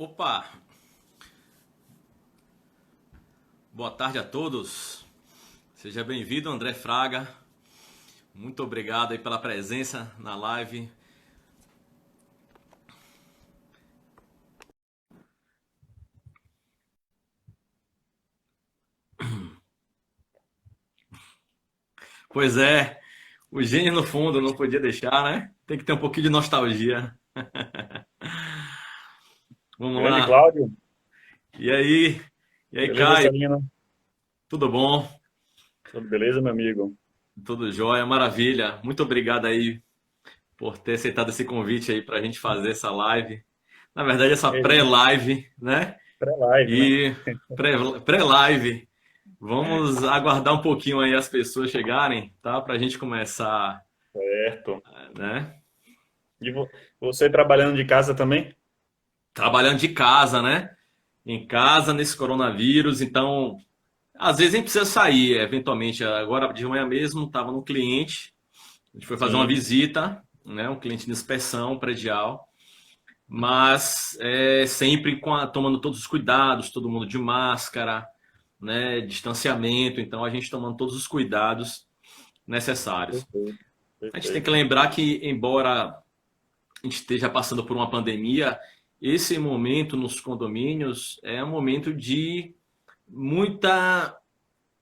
Opa, boa tarde a todos. Seja bem-vindo, André Fraga. Muito obrigado aí pela presença na live. Pois é, o gênio no fundo não podia deixar, né? Tem que ter um pouquinho de nostalgia. Vamos Grande lá. Cláudio, E aí? E aí, beleza, Caio? Celina? Tudo bom? Tudo beleza, meu amigo? Tudo jóia? Maravilha. Muito obrigado aí por ter aceitado esse convite aí para a gente fazer essa live. Na verdade, essa Ei, pré-live, né? pré-live, né? E pré-live. Vamos aguardar um pouquinho aí as pessoas chegarem, tá? Pra gente começar, Certo. né? E você trabalhando de casa também? Trabalhando de casa, né? Em casa, nesse coronavírus, então, às vezes nem precisa sair, eventualmente. Agora de manhã mesmo, estava no cliente, a gente foi fazer uma Sim, visita, né? Um cliente de inspeção predial, mas sempre tomando todos os cuidados, todo mundo de máscara, né? Distanciamento, então a gente tomando todos os cuidados necessários. perfeito, A gente tem que perfeito. lembrar que, embora a gente esteja passando por uma pandemia, esse momento nos condomínios é um momento de muita,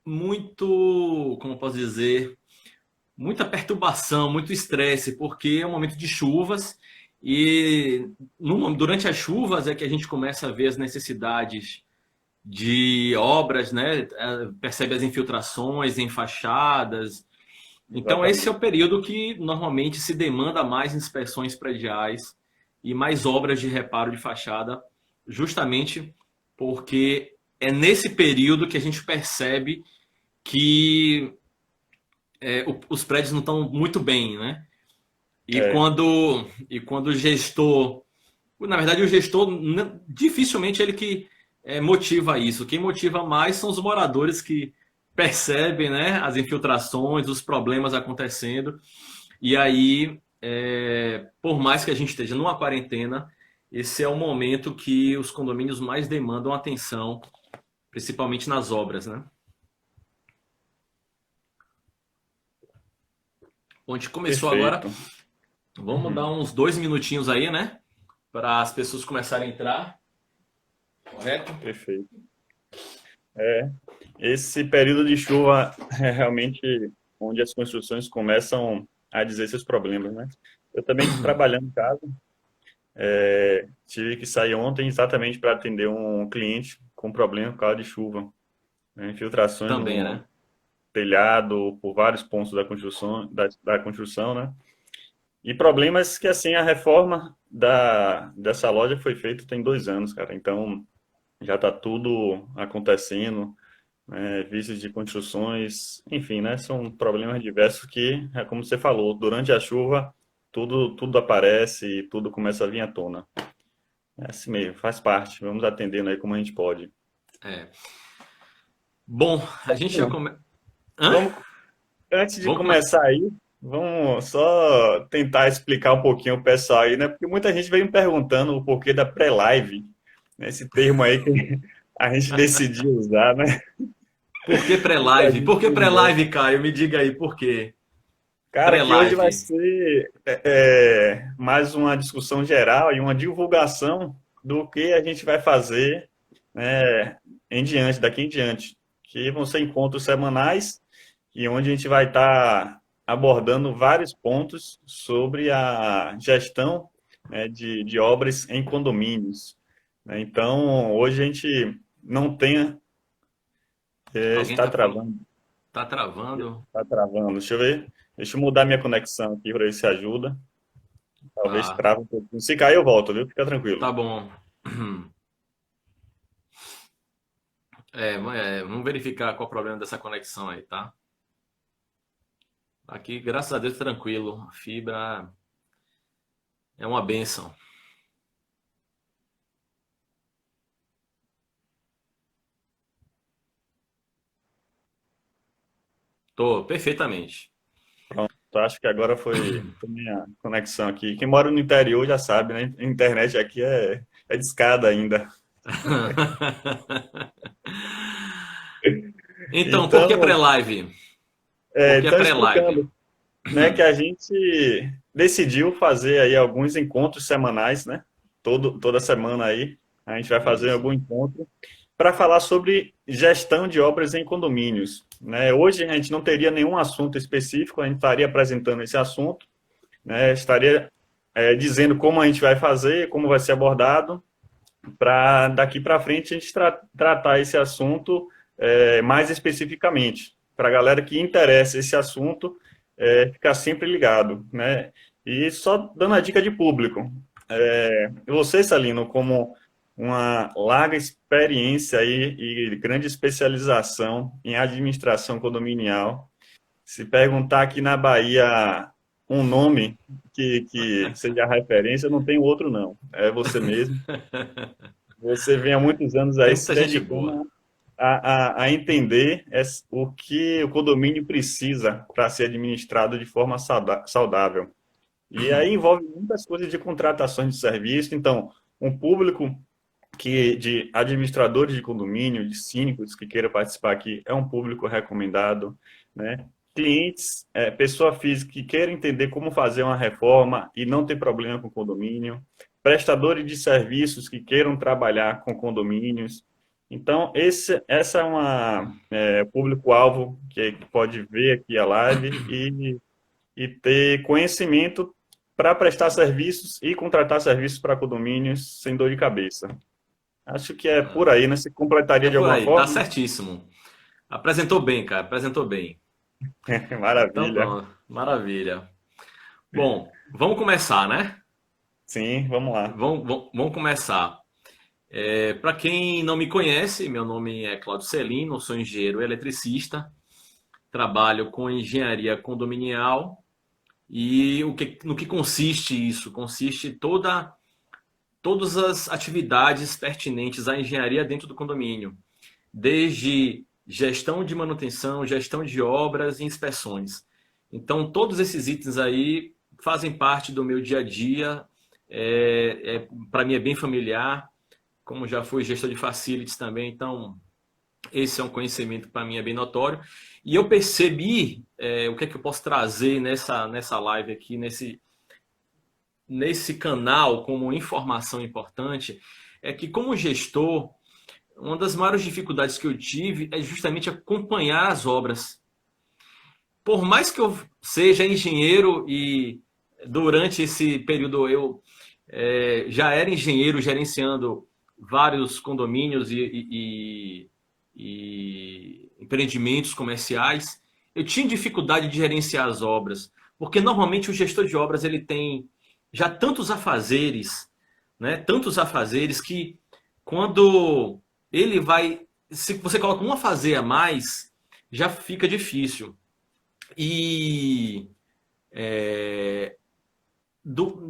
como posso dizer, muita perturbação, muito estresse, porque é um momento de chuvas e durante as chuvas é que a gente começa a ver as necessidades de obras, né? Percebe as infiltrações em fachadas. Então, esse é Exatamente. o período que normalmente se demanda mais inspeções prediais e mais obras de reparo de fachada, justamente porque é nesse período que a gente percebe que os prédios não estão muito bem, né? É, E quando o gestor, na verdade, o gestor dificilmente ele que motiva isso. Quem motiva mais são os moradores que percebem, né, as infiltrações, os problemas acontecendo. E aí, por mais que a gente esteja numa quarentena, esse é o momento que os condomínios mais demandam atenção, principalmente nas obras, né? Onde começou agora, perfeito. vamos dar Uhum, uns 2 minutinhos aí, né? Para as pessoas começarem a entrar, correto? perfeito. É, esse período de chuva é realmente onde as construções começam a dizer seus problemas, né? Eu também estou trabalhando em casa, tive que sair ontem exatamente para atender um cliente com problema por causa de chuva, né? Infiltrações Também, no né? telhado, por vários pontos da construção, né? E problemas que, assim, a reforma dessa loja foi feita tem 2 anos, cara. Então, já está tudo acontecendo, né? Vícios de construções, enfim, né? São problemas diversos que, é como você falou, durante a chuva, tudo aparece e tudo começa a vir à tona. É assim mesmo, faz parte. Vamos atendendo aí como a gente pode. É. Bom, a gente já Bom, come... Hã? vamos, antes de Vamos começar. começar aí, vamos só tentar explicar um pouquinho o pessoal aí, né? Porque muita gente veio me perguntando o porquê da pré-live, né? Esse termo aí que a gente decidiu usar, né? Por que Muita pré-live? gente Por que perguntou. pré-live, Caio? Me diga aí por quê. Cara, que hoje vai Pré-live. ser mais uma discussão geral e uma divulgação do que a gente vai fazer, né, daqui em diante, que vão ser encontros semanais e onde a gente vai estar abordando vários pontos sobre a gestão, né, de obras em condomínios, né? Então, hoje a gente não tem, Alguém está tá falando. travando, Tá travando? está travando. Deixa eu ver, deixa eu mudar minha conexão aqui para ver se ajuda. Talvez Tá. trave um pouquinho. Se cair, eu volto, viu? Fica Tá tranquilo. bom. Vamos verificar qual é o problema dessa conexão aí, tá? Aqui, graças a Deus, tranquilo. A fibra é uma bênção. Tô perfeitamente. Eu acho que agora foi minha conexão aqui. Quem mora no interior já sabe, né? A internet aqui é discada ainda. Então, por que Então, pré-live? Por que então pré-live? explicando, né, que a gente decidiu fazer aí alguns encontros semanais, né? Toda semana aí a gente vai fazer Isso. algum encontro para falar sobre gestão de obras em condomínios, né? Hoje a gente não teria nenhum assunto específico, a gente estaria apresentando esse assunto, né? Estaria dizendo como a gente vai fazer, como vai ser abordado, para daqui para frente a gente tratar esse assunto mais especificamente, para a galera que interessa esse assunto ficar sempre ligado, né? E só dando a dica de público, você, Salino, como uma larga experiência aí e grande especialização em administração condominial, se perguntar aqui na Bahia um nome que seja referência, não tem outro não, é você mesmo. Você vem há muitos anos Tem aí se muita gente boa. dedicando a entender o que o condomínio precisa para ser administrado de forma saudável. E aí envolve muitas coisas de contratações de serviço. Então, um público de administradores de condomínio, de síndicos que queira participar aqui, é um público recomendado, né? Clientes, pessoa física que queira entender como fazer uma reforma e não ter problema com condomínio, prestadores de serviços que queiram trabalhar com condomínios. Então, essa é uma público-alvo que pode ver aqui a live e ter conhecimento para prestar serviços e contratar serviços para condomínios sem dor de cabeça. Acho que é por aí, né? Você completaria É de por alguma aí, tá forma? certíssimo. Apresentou bem, cara, apresentou bem. Então, Maravilha. pronto, maravilha. Bom, vamos começar, né? Sim, vamos lá. Vamos começar. Para quem não me conhece, meu nome é Claudio Celino, sou engenheiro eletricista, trabalho com engenharia condominial e no que consiste isso? Consiste todas as atividades pertinentes à engenharia dentro do condomínio, desde gestão de manutenção, gestão de obras e inspeções. Então, todos esses itens aí fazem parte do meu dia a dia, para mim é bem familiar, como já fui gestor de facilities também, então esse é um conhecimento que para mim é bem notório. E eu percebi o que é que eu posso trazer nessa live aqui, nesse canal como informação importante, é que como gestor, uma das maiores dificuldades que eu tive é justamente acompanhar as obras. Por mais que eu seja engenheiro e durante esse período eu já era engenheiro gerenciando vários condomínios e empreendimentos comerciais, eu tinha dificuldade de gerenciar as obras, porque normalmente o gestor de obras ele tem já tantos afazeres, né? Tantos afazeres que quando ele vai, se você coloca um afazer a mais, já fica difícil. E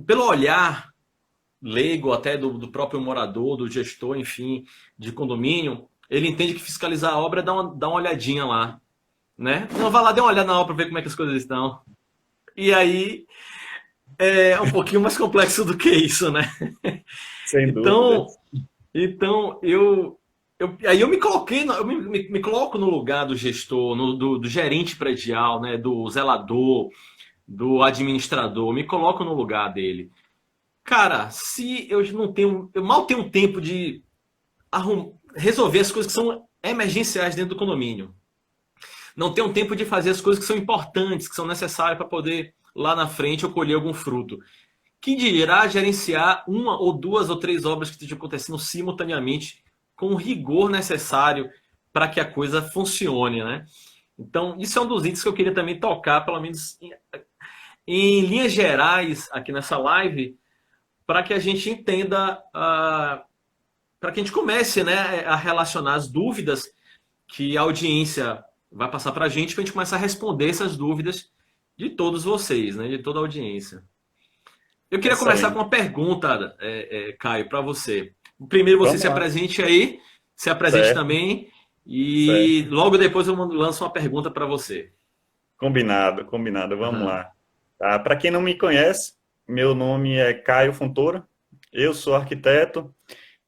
pelo olhar leigo até do próprio morador, do gestor, enfim, de condomínio, ele entende que fiscalizar a obra é dá uma olhadinha lá, né? Não, vai lá, dê uma olhada na obra para ver como é que as coisas estão. E aí é um pouquinho mais complexo do que isso, né? Sem Então, dúvidas. então aí eu me coloquei, me coloco no lugar do gestor, do gerente predial, né? Do zelador, do administrador, me coloco no lugar dele. Cara, se eu não tenho, eu mal tenho tempo de resolver as coisas que são emergenciais dentro do condomínio. Não tenho tempo de fazer as coisas que são importantes, que são necessárias para poder lá na frente eu colher algum fruto. Que dirá gerenciar uma ou duas ou três obras que estejam acontecendo simultaneamente com o rigor necessário para que a coisa funcione, né? Então, isso é um dos itens que eu queria também tocar, pelo menos em linhas gerais, aqui nessa live, para que a gente entenda, para que a gente comece, né, a relacionar as dúvidas que a audiência vai passar para a gente começar a responder essas dúvidas de todos vocês, né, de toda a audiência. Eu queria começar com Excelente. uma pergunta, Caio, para você. Primeiro você Vamos se lá. apresente aí, se apresente Certo, também, e certo. logo depois eu lanço uma pergunta para você. Combinado, combinado. Vamos Aham. lá. Tá? Para quem não me conhece, meu nome é Caio Fontoura. Eu sou arquiteto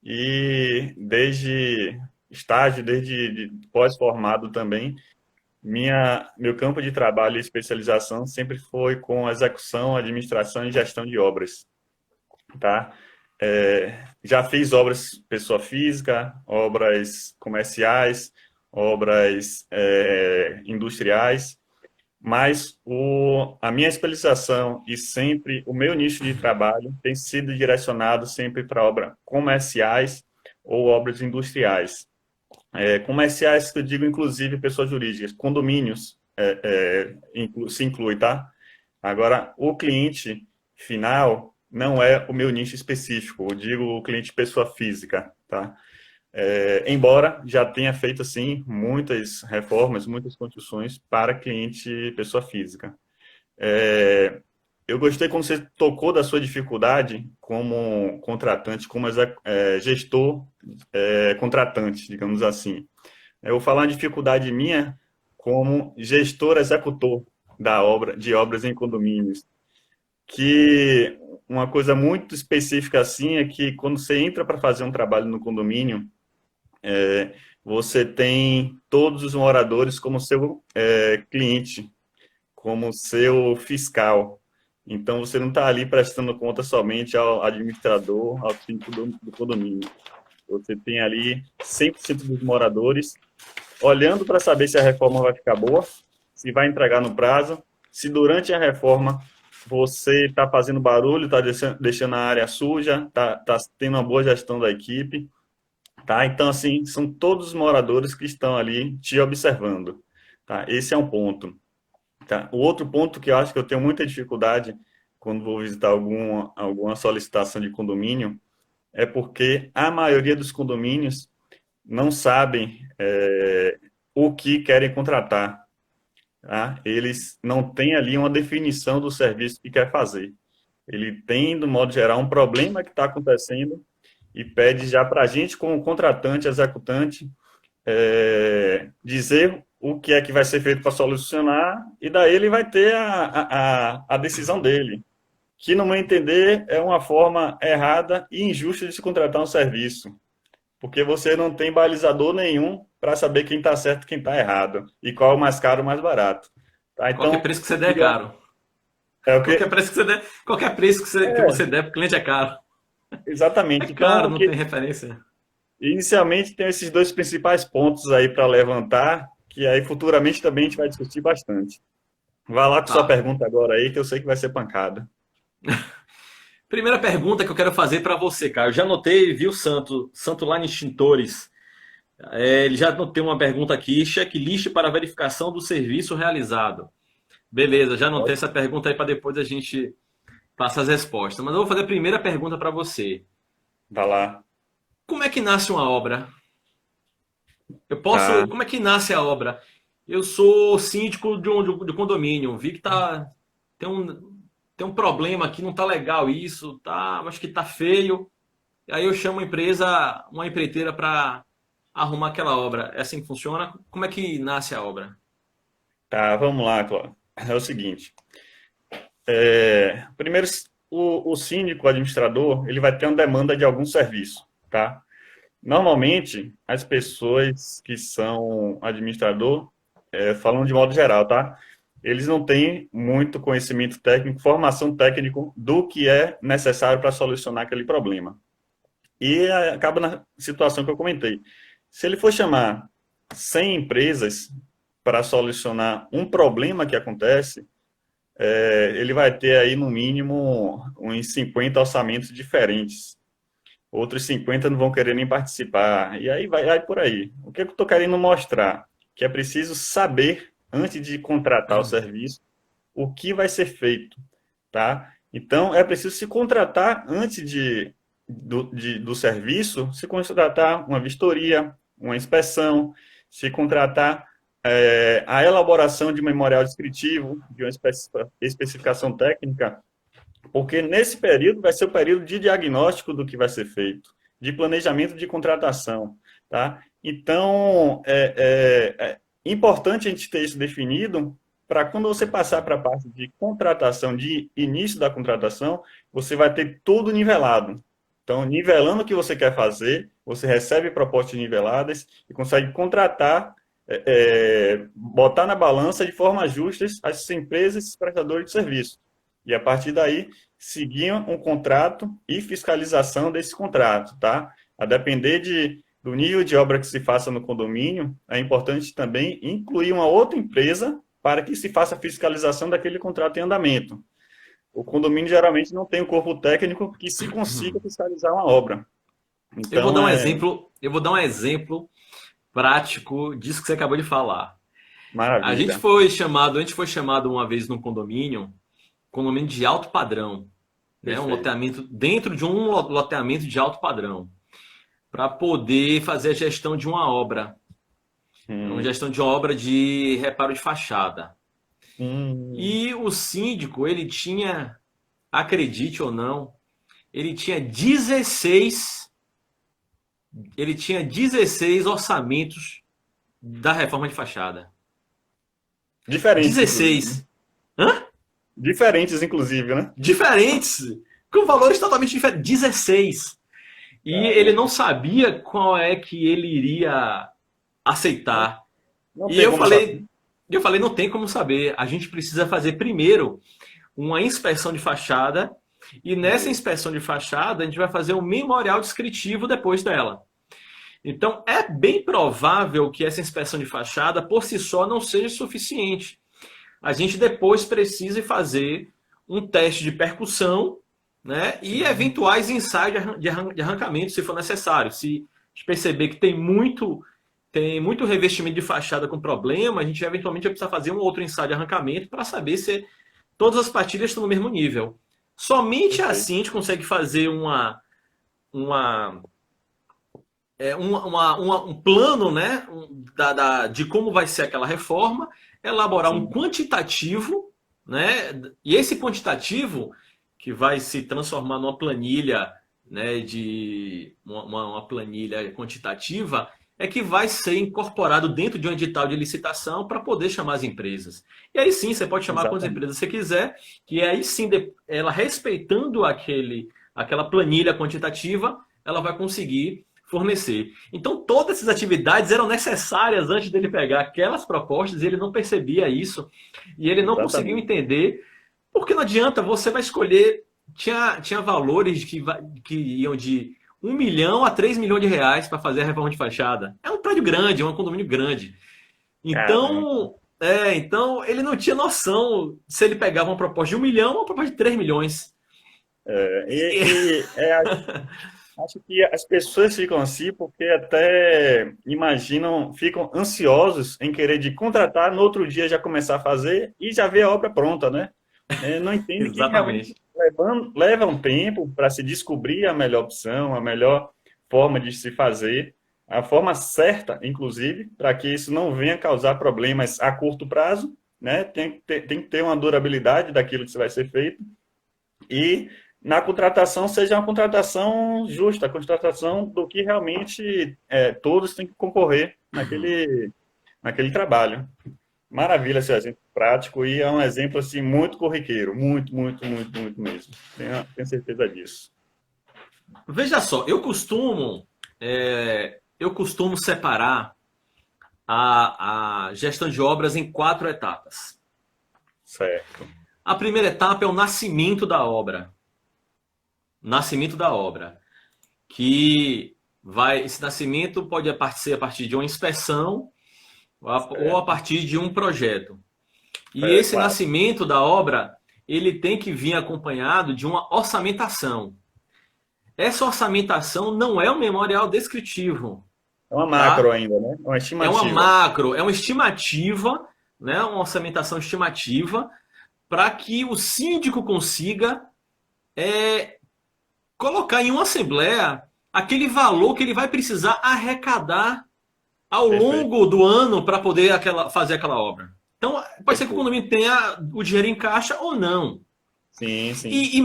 e desde estágio, desde pós-formado também, meu campo de trabalho e especialização sempre foi com execução, administração e gestão de obras, tá? Já fiz obras pessoa física, obras comerciais, obras industriais, mas a minha especialização e sempre o meu nicho de trabalho tem sido direcionado sempre para obras comerciais ou obras industriais. Comerciais, que eu digo inclusive pessoas jurídicas, condomínios se inclui, tá? Agora, o cliente final não é o meu nicho específico, eu digo o cliente pessoa física, tá? Embora já tenha feito, assim, muitas reformas, muitas construções para cliente pessoa física. Eu gostei quando você tocou da sua dificuldade como contratante, como gestor contratante, digamos assim. Eu vou falar uma dificuldade minha como gestor executor de obras em condomínios, que uma coisa muito específica assim é que quando você entra para fazer um trabalho no condomínio, você tem todos os moradores como seu cliente, como seu fiscal. Então, você não está ali prestando conta somente ao administrador, ao síndico do condomínio. Você tem ali 100% dos moradores olhando para saber se a reforma vai ficar boa, se vai entregar no prazo, se durante a reforma você está fazendo barulho, está deixando a área suja, está tendo uma boa gestão da equipe, tá? Então, assim, são todos os moradores que estão ali te observando, tá? Esse é um ponto, tá? O outro ponto que eu acho que eu tenho muita dificuldade quando vou visitar alguma solicitação de condomínio é porque a maioria dos condomínios não sabem o que querem contratar, tá? Eles não têm ali uma definição do serviço que quer fazer. Ele tem, do modo geral, um problema que está acontecendo e pede já para a gente, como contratante, executante, dizer o que é que vai ser feito para solucionar, e daí ele vai ter a decisão dele, que, no meu entender, é uma forma errada e injusta de se contratar um serviço, porque você não tem balizador nenhum para saber quem está certo e quem está errado, e qual é o mais caro ou mais barato. Tá? Qualquer Então, preço que você der é caro. é o Qualquer que... preço que você der, qualquer preço que você der para o cliente é caro. É Exatamente. Então, caro, não tem referência. inicialmente tem esses dois principais pontos aí para levantar, que aí futuramente também a gente vai discutir bastante. Vai lá com sua Tá. pergunta agora aí, que eu sei que vai ser pancada. Primeira pergunta que eu quero fazer para você, cara. Eu já anotei, viu, Santo lá em Extintores. Ele já anotei uma pergunta aqui: checklist para verificação do serviço realizado. Beleza, já anotei essa pergunta aí para depois a gente passar as respostas. Mas eu vou fazer a primeira pergunta para você. Vai lá. Como é que nasce uma obra? Tá. Como é que nasce a obra? Eu sou síndico de um condomínio, vi que tem um, tem um problema aqui, não tá legal isso, acho que tá feio. Aí eu chamo uma empreiteira para arrumar aquela obra. É assim que funciona? Como é que nasce a obra? Tá, vamos lá, Cláudio. É o seguinte. Primeiro, o síndico, o administrador, ele vai ter uma demanda de algum serviço, tá? Normalmente, as pessoas que são administrador, falando de modo geral, tá? Eles não têm muito conhecimento técnico, formação técnica do que é necessário para solucionar aquele problema. E acaba na situação que eu comentei. Se ele for chamar 100 empresas para solucionar um problema que acontece, ele vai ter aí no mínimo uns 50 orçamentos diferentes. Outros 50 não vão querer nem participar. E aí vai por aí. O que eu estou querendo mostrar? Que é preciso saber, antes de contratar o serviço, o que vai ser feito, tá? Então, é preciso se contratar antes do serviço, se contratar uma vistoria, uma inspeção, se contratar a elaboração de um memorial descritivo, de uma especificação técnica, porque nesse período vai ser o período de diagnóstico do que vai ser feito, de planejamento de contratação, tá? Então, é importante a gente ter isso definido para quando você passar para a parte de contratação, de início da contratação, você vai ter tudo nivelado. Então, nivelando o que você quer fazer, você recebe propostas niveladas e consegue contratar, botar na balança de forma justa as empresas e os prestadores de serviço. E a partir daí, seguir um contrato e fiscalização desse contrato, tá? A depender do nível de obra que se faça no condomínio, é importante também incluir uma outra empresa para que se faça a fiscalização daquele contrato em andamento. O condomínio geralmente não tem um corpo técnico que se consiga fiscalizar uma obra. Então, eu vou dar um exemplo prático disso que você acabou de falar. Maravilha. A gente foi chamado uma vez num condomínio de alto padrão, né? Um loteamento, dentro de um loteamento de alto padrão, para poder fazer a gestão de uma obra. Uma gestão de uma obra de reparo de fachada. E o síndico, ele tinha, acredite ou não, ele tinha 16 orçamentos da reforma de fachada. Diferentes. 16. Hã? Diferentes, inclusive, né? Diferentes, com valores totalmente diferentes. 16. E ele não sabia qual é que ele iria aceitar. E eu falei, não tem como saber. A gente precisa fazer primeiro uma inspeção de fachada. E nessa inspeção de fachada, a gente vai fazer um memorial descritivo depois dela. Então, é bem provável que essa inspeção de fachada, por si só, não seja suficiente. A gente depois precisa fazer um teste de percussão, né? E eventuais ensaios de arrancamento, se for necessário. Se a gente perceber que tem muito revestimento de fachada com problema, a gente eventualmente vai precisar fazer um outro ensaio de arrancamento para saber se todas as partilhas estão no mesmo nível. Somente assim a gente consegue fazer um plano, né, de como vai ser aquela reforma, elaborar um quantitativo, né, e esse quantitativo que vai se transformar numa planilha, né, de uma planilha quantitativa, é que vai ser incorporado dentro de um edital de licitação para poder chamar as empresas. E aí sim, você pode chamar quantas empresas você quiser, e aí sim, ela respeitando aquela planilha quantitativa, ela vai conseguir fornecer. Então, todas essas atividades eram necessárias antes dele pegar aquelas propostas, e ele não percebia isso, e ele não conseguiu entender, porque não adianta, você vai escolher, tinha valores que iam de 1 milhão a 3 milhões de reais para fazer a reforma de fachada. É um prédio grande, é um condomínio grande. Então, então ele não tinha noção se ele pegava uma proposta de 1 milhão ou uma proposta de 3 milhões. Acho que as pessoas ficam assim porque até ficam ansiosos em querer de contratar, no outro dia já começar a fazer e já ver a obra pronta, né? Não entende que realmente leva um tempo para se descobrir a melhor opção, a melhor forma de se fazer, a forma certa, inclusive, para que isso não venha causar problemas a curto prazo, né? Tem que ter uma durabilidade daquilo que vai ser feito e na contratação seja uma contratação justa, a contratação do que realmente todos têm que concorrer naquele trabalho. Maravilha, seu exemplo prático, e é um exemplo assim, muito corriqueiro, muito, muito, muito, muito mesmo. Tenho certeza disso. Veja só, eu costumo separar a gestão de obras em 4 etapas. Certo. A primeira etapa é o nascimento da obra. Nascimento da obra. Esse nascimento pode ser a partir de uma inspeção ou a partir de um projeto. E esse nascimento da obra, ele tem que vir acompanhado de uma orçamentação. Essa orçamentação não é um memorial descritivo. É uma macro ainda, né? Uma estimativa. É uma macro, é uma estimativa, né? Uma orçamentação estimativa, para que o síndico consiga colocar em uma assembleia aquele valor que ele vai precisar arrecadar ao longo do ano para poder fazer aquela obra. Então, pode ser que o condomínio tenha o dinheiro em caixa ou não. Sim, sim. E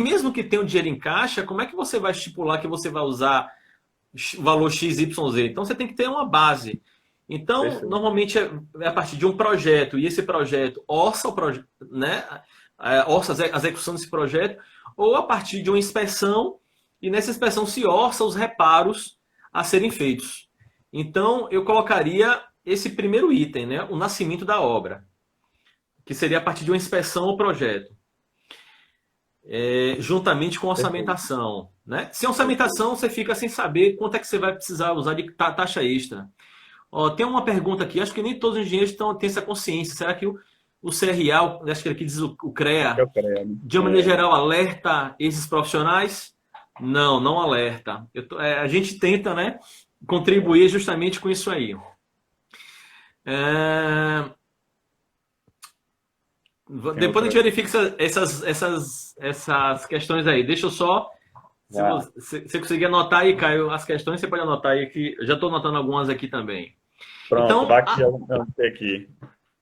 mesmo que tenha o dinheiro em caixa, como é que você vai estipular que você vai usar o valor XYZ? Então, você tem que ter uma base. Então, Perfeito. normalmente é a partir de um projeto, e esse projeto orça o projeto, né? Orça a execução desse projeto, ou a partir de uma inspeção, e nessa inspeção se orça os reparos a serem feitos. Então, eu colocaria esse primeiro item, né? O nascimento da obra, que seria a partir de uma inspeção ou projeto, juntamente com Perfeito. orçamentação. Né? Sem Perfeito. orçamentação, você fica sem saber quanto é que você vai precisar usar de taxa extra. Ó, tem uma pergunta aqui, acho que nem todos os engenheiros têm essa consciência. Será que o CRA, acho que aqui diz o Acho que é CREA, o CREA. de uma maneira geral, alerta esses profissionais? Não, não alerta. A gente tenta, né, contribuir justamente com isso aí. É, Tem depois a outra. gente verifica essas questões aí. Deixa eu só. Se Já. você conseguir anotar aí, Caio, as questões, você pode anotar aí que eu já estou anotando algumas aqui também. Pronto, Então, DAC já anotei aqui.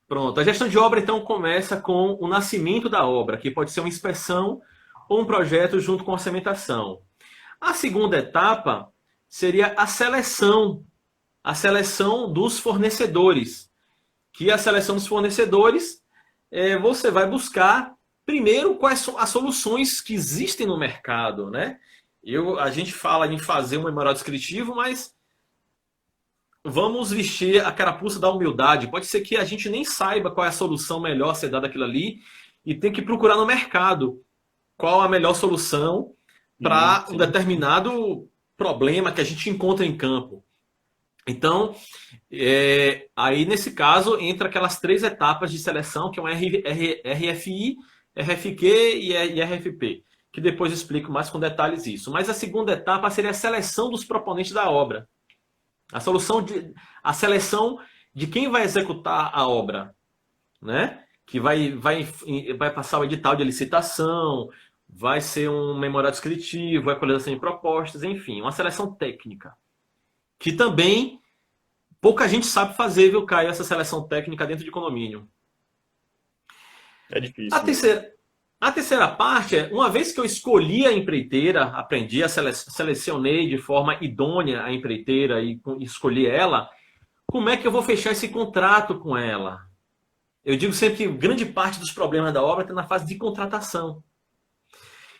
pronto. A gestão de obra, então, começa com o nascimento da obra, que pode ser uma inspeção ou um projeto junto com orçamentação. A segunda etapa seria a seleção dos fornecedores. Que a seleção dos fornecedores, você vai buscar, primeiro, quais são as soluções que existem no mercado, né? A gente fala em fazer um memorial descritivo, mas vamos vestir a carapuça da humildade. Pode ser que a gente nem saiba qual é a solução melhor a ser dada aquilo ali e tem que procurar no mercado qual a melhor solução Sim, para um sim. determinado problema que a gente encontra em campo. Então, aí nesse caso entra aquelas três etapas de seleção, que é um RFI, RFQ e RFP, que depois eu explico mais com detalhes isso. Mas a segunda etapa seria a seleção dos proponentes da obra. A, a seleção de quem vai executar a obra, né? Que vai passar o edital de licitação, vai ser um memorial descritivo, vai colher de propostas, enfim, uma seleção técnica. Que também pouca gente sabe fazer, viu, Caio, essa seleção técnica dentro de condomínio. É A difícil mesmo. terceira, a terceira parte é, uma vez que eu escolhi a empreiteira, aprendi, selecionei de forma idônea a empreiteira e escolhi ela, como é que eu vou fechar esse contrato com ela? Eu digo sempre que grande parte dos problemas da obra está na fase de contratação.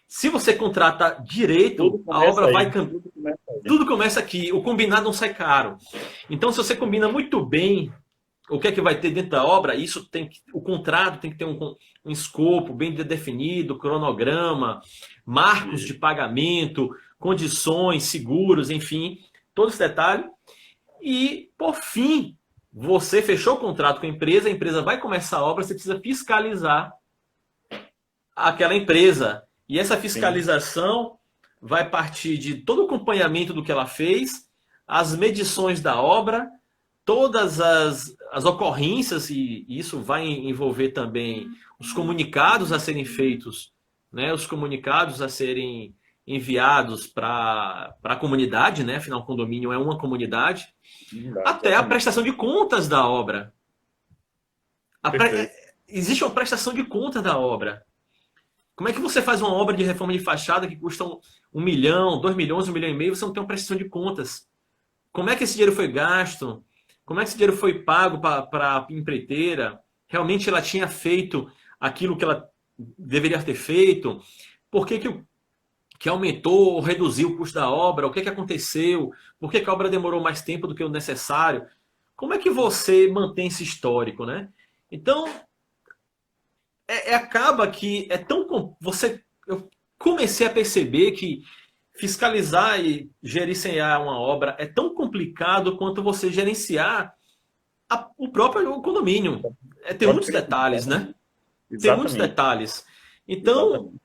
Se você contrata Tudo direito, a começa obra aí. vai. Tudo começa aí. Tudo começa aqui. O combinado não sai caro. Então, se você combina muito bem o que é que vai ter dentro da obra, isso tem que, o contrato tem que ter um escopo bem definido, cronograma, marcos de E, pagamento, condições, seguros, enfim, todo esse detalhe. E, por fim, você fechou o contrato com a empresa vai começar a obra, você precisa fiscalizar aquela empresa. E essa sim, fiscalização vai partir de todo o acompanhamento do que ela fez, as medições da obra, todas as ocorrências, e isso vai envolver também os comunicados a serem feitos, né? Os comunicados a serem enviados para a comunidade, né? Afinal, o condomínio é uma comunidade, não dá, até a exatamente. prestação de contas da obra. Perfeito. Existe uma prestação de contas da obra. Como é que você faz uma obra de reforma de fachada que custa 1 milhão, 2 milhões, 1,5 milhão, você não tem uma prestação de contas? Como é que esse dinheiro foi gasto? Como é que esse dinheiro foi pago para a empreiteira? Realmente ela tinha feito aquilo que ela deveria ter feito? Por que aumentou ou reduziu o custo da obra? O que aconteceu? Por que a obra demorou mais tempo do que o necessário? Como é que você mantém esse histórico, né? Então, acaba que é tão. Eu comecei a perceber que fiscalizar e gerenciar uma obra é tão complicado quanto você gerenciar o próprio condomínio. Tem Pode muitos crer, detalhes, né? Tem muitos exatamente. detalhes. Então, Exatamente.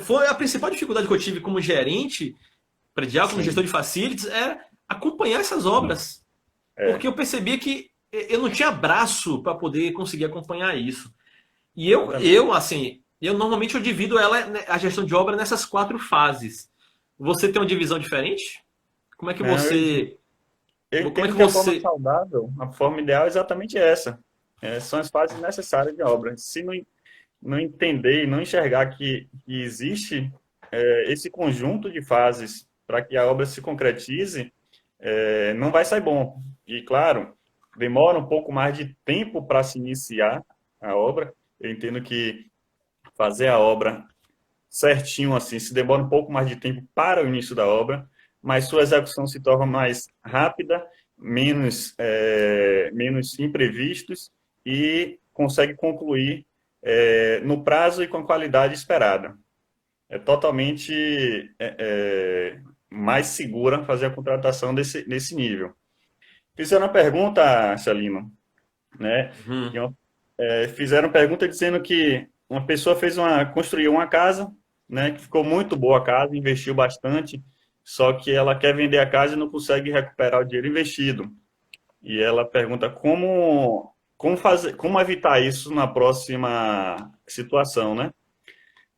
foi a principal dificuldade que eu tive como gerente predial, como gestor Sim. de facilities, é acompanhar essas obras. É, Porque eu percebia que eu não tinha braço para poder conseguir acompanhar isso. E exatamente. assim, normalmente eu divido ela, né, a gestão de obra nessas quatro fases. Você tem uma divisão diferente? Como é que Não, você, eu como é que entendo que a forma você, saudável, a forma ideal é exatamente essa. São as fases necessárias de obra. Se não entender e não enxergar que existe esse conjunto de fases para que a obra se concretize, não vai sair bom. E, claro, demora um pouco mais de tempo para se iniciar a obra. Eu entendo que fazer a obra certinho assim se demora um pouco mais de tempo para o início da obra, mas sua execução se torna mais rápida, menos imprevistos e consegue concluir no prazo e com a qualidade esperada. É totalmente mais segura fazer a contratação nesse nível. Fizeram uma pergunta, Celino, né? Uhum. Fizeram pergunta dizendo que uma pessoa construiu uma casa, né? Que ficou muito boa a casa, investiu bastante, só que ela quer vender a casa e não consegue recuperar o dinheiro investido. E ela pergunta como evitar isso na próxima situação, né?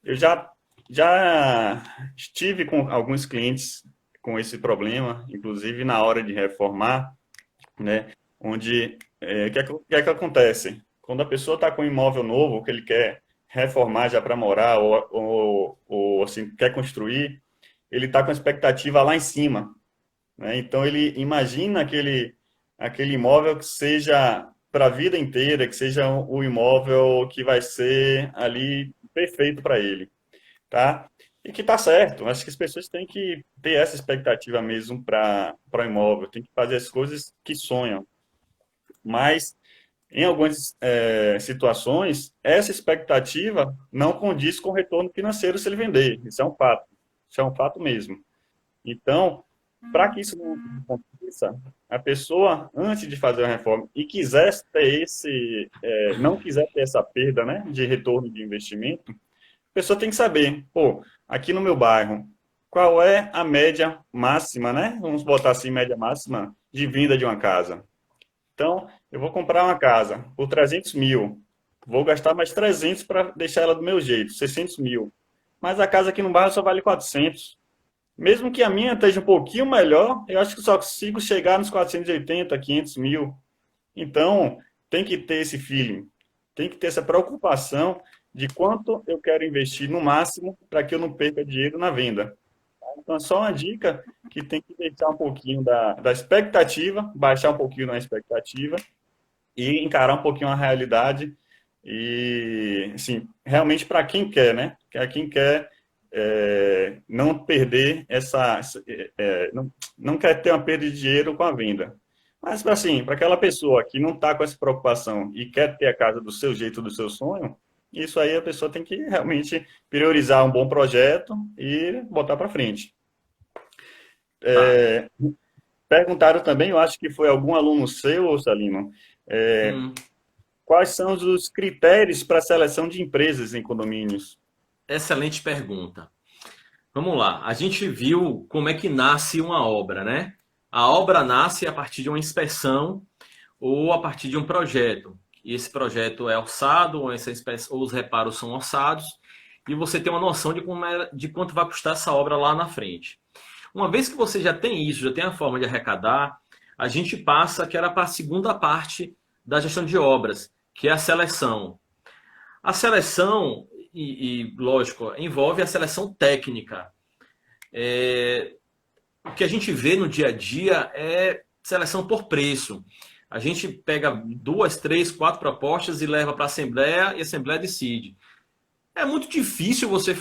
Eu já estive com alguns clientes com esse problema, inclusive na hora de reformar, né? Onde, o que é que acontece? Quando a pessoa está com um imóvel novo, que ele quer reformar já para morar, ou assim, quer construir, ele está com a expectativa lá em cima, né? Então ele imagina aquele imóvel que seja para a vida inteira, que seja o imóvel que vai ser ali perfeito para ele, tá? E que tá certo. Acho que as pessoas têm que ter essa expectativa mesmo para o imóvel, tem que fazer as coisas que sonham. Mas em algumas situações, essa expectativa não condiz com o retorno financeiro se ele vender. Isso é um fato. Isso é um fato mesmo. Então, para que isso não aconteça, a pessoa, antes de fazer a reforma e quiser ter não quiser ter essa perda, né, de retorno de investimento, a pessoa tem que saber, pô, aqui no meu bairro, qual é a média máxima, né? Vamos botar assim, média máxima de venda de uma casa. Então, eu vou comprar uma casa por 300 mil, vou gastar mais 300 para deixar ela do meu jeito, 600 mil. Mas a casa aqui no bairro só vale 400. Mesmo que a minha esteja um pouquinho melhor, eu acho que só consigo chegar nos 480, 500 mil. Então, tem que ter esse feeling, tem que ter essa preocupação de quanto eu quero investir no máximo para que eu não perca dinheiro na venda. Então, é só uma dica que tem que deixar um pouquinho da expectativa, baixar um pouquinho na expectativa e encarar um pouquinho a realidade. E, assim, realmente para quem quer, né? Para quem quer não perder não quer ter uma perda de dinheiro com a venda. Mas, assim, para aquela pessoa que não está com essa preocupação e quer ter a casa do seu jeito, do seu sonho, isso aí a pessoa tem que realmente priorizar um bom projeto e botar para frente. Tá. Perguntaram também, eu acho que foi algum aluno seu, Salino, Hum. quais são os critérios para a seleção de empresas em condomínios? Excelente pergunta. Vamos lá. A gente viu como é que nasce uma obra, né? A obra nasce a partir de uma inspeção ou a partir de um projeto. E esse projeto é orçado, ou os reparos são orçados, e você tem uma noção de quanto vai custar essa obra lá na frente. Uma vez que você já tem isso, já tem a forma de arrecadar, a gente passa que era para a segunda parte da gestão de obras, que é a seleção. A seleção, lógico, envolve a seleção técnica. O que a gente vê no dia a dia é seleção por preço. A gente pega 2, 3, 4 propostas e leva para a Assembleia e a Assembleia decide. É muito difícil você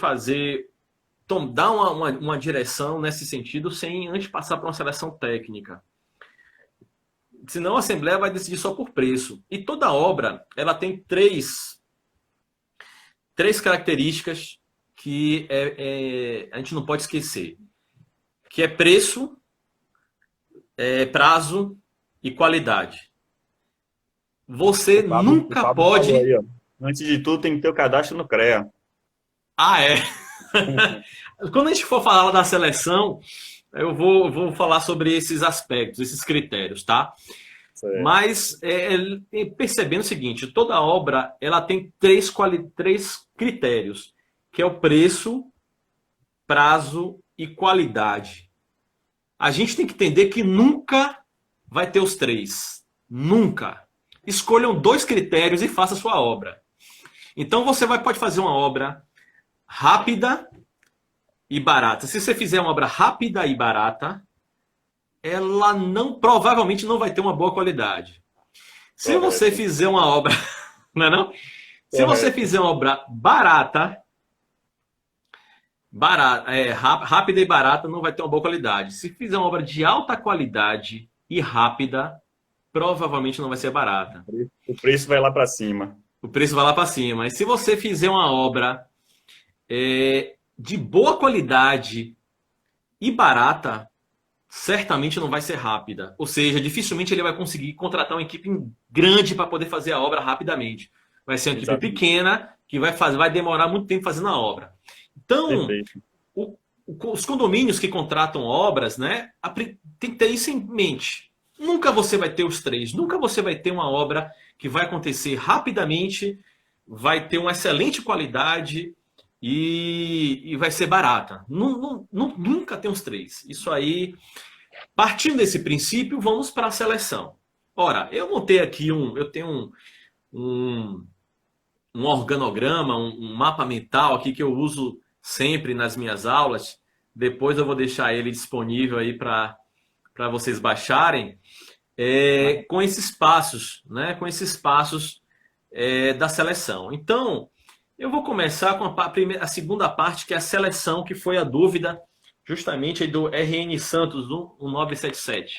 dar uma direção nesse sentido sem antes passar por uma seleção técnica. Senão a Assembleia vai decidir só por preço. E toda obra ela tem três características que a gente não pode esquecer. Que é preço, prazo e qualidade. Você O nunca Pablo falou pode... aí, ó. Antes de tudo, tem que ter o cadastro no CREA. Ah, é? Quando a gente for falar da seleção, eu vou falar sobre esses aspectos, esses critérios, tá? Certo. Mas percebendo o seguinte, toda obra ela tem três critérios, que é o preço, prazo e qualidade. A gente tem que entender que nunca vai ter os três. Nunca. Escolham 2 critérios e faça a sua obra. Então você pode fazer uma obra rápida e barata. Se você fizer uma obra rápida e barata, ela provavelmente não vai ter uma boa qualidade. Se você Correto. fizer uma obra, não é não? Se você Correto. fizer uma obra barata, rápida e barata, não vai ter uma boa qualidade. Se fizer uma obra de alta qualidade e rápida, provavelmente não vai ser barata. O preço vai lá para cima. O preço vai lá para cima. Mas se você fizer uma obra de boa qualidade e barata, certamente não vai ser rápida. Ou seja, dificilmente ele vai conseguir contratar uma equipe grande para poder fazer a obra rapidamente. Vai ser uma equipe Exatamente. pequena que vai demorar muito tempo fazendo a obra. Então, Perfeito. os condomínios que contratam obras, né, tem que ter isso em mente. Nunca você vai ter os três. Nunca você vai ter uma obra que vai acontecer rapidamente, vai ter uma excelente qualidade e vai ser barata. Nunca tem os três. Isso aí, partindo desse princípio, vamos para a seleção. Ora, eu montei aqui eu tenho um, um organograma, um mapa mental aqui que eu uso sempre nas minhas aulas. Depois eu vou deixar ele disponível aí para vocês baixarem, com esses passos, né? Com esses passos da seleção. Então, eu vou começar com a segunda parte, que é a seleção, que foi a dúvida justamente aí do RN Santos 1977.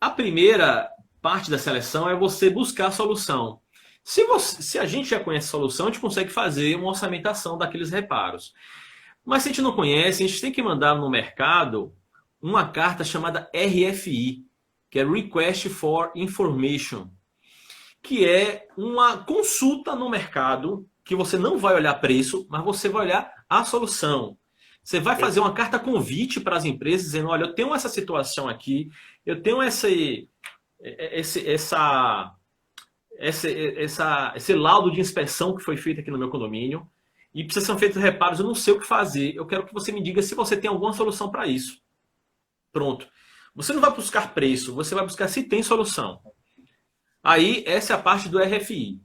A primeira parte da seleção é você buscar a solução. Se a gente já conhece a solução, a gente consegue fazer uma orçamentação daqueles reparos. Mas se a gente não conhece, a gente tem que mandar no mercado uma carta chamada RFI, que é Request for Information, que é uma consulta no mercado, que você não vai olhar preço, mas você vai olhar a solução. Você vai fazer uma carta convite para as empresas dizendo, olha, eu tenho essa situação aqui, eu tenho esse laudo de inspeção que foi feito aqui no meu condomínio e precisa ser feitos reparos, eu não sei o que fazer. Eu quero que você me diga se você tem alguma solução para isso. Pronto. Você não vai buscar preço, você vai buscar se tem solução. Aí, essa é a parte do RFI.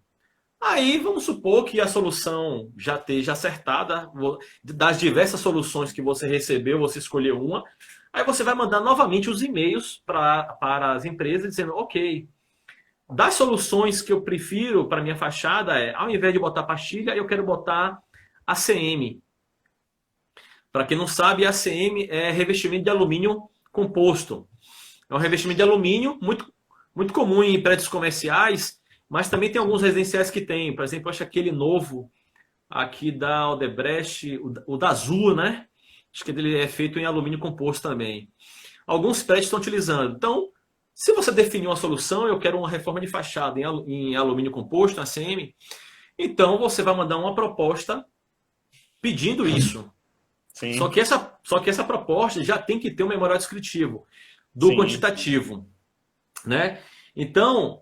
Aí, vamos supor que a solução já esteja acertada, das diversas soluções que você recebeu, você escolheu uma. Aí você vai mandar novamente os e-mails para as empresas dizendo, ok, das soluções que eu prefiro para minha fachada ao invés de botar pastilha, eu quero botar ACM. Para quem não sabe, ACM é revestimento de alumínio composto. É um revestimento de alumínio muito, muito comum em prédios comerciais, mas também tem alguns residenciais que tem. Por exemplo, acho aquele novo aqui da Odebrecht, o da Azul, né? Acho que ele é feito em alumínio composto também. Alguns prédios estão utilizando. Então, se você definir uma solução, eu quero uma reforma de fachada em alumínio composto, ACM, então você vai mandar uma proposta pedindo isso. Só Sim, que essa proposta já tem que ter um memorial descritivo do sim, quantitativo, né? Então,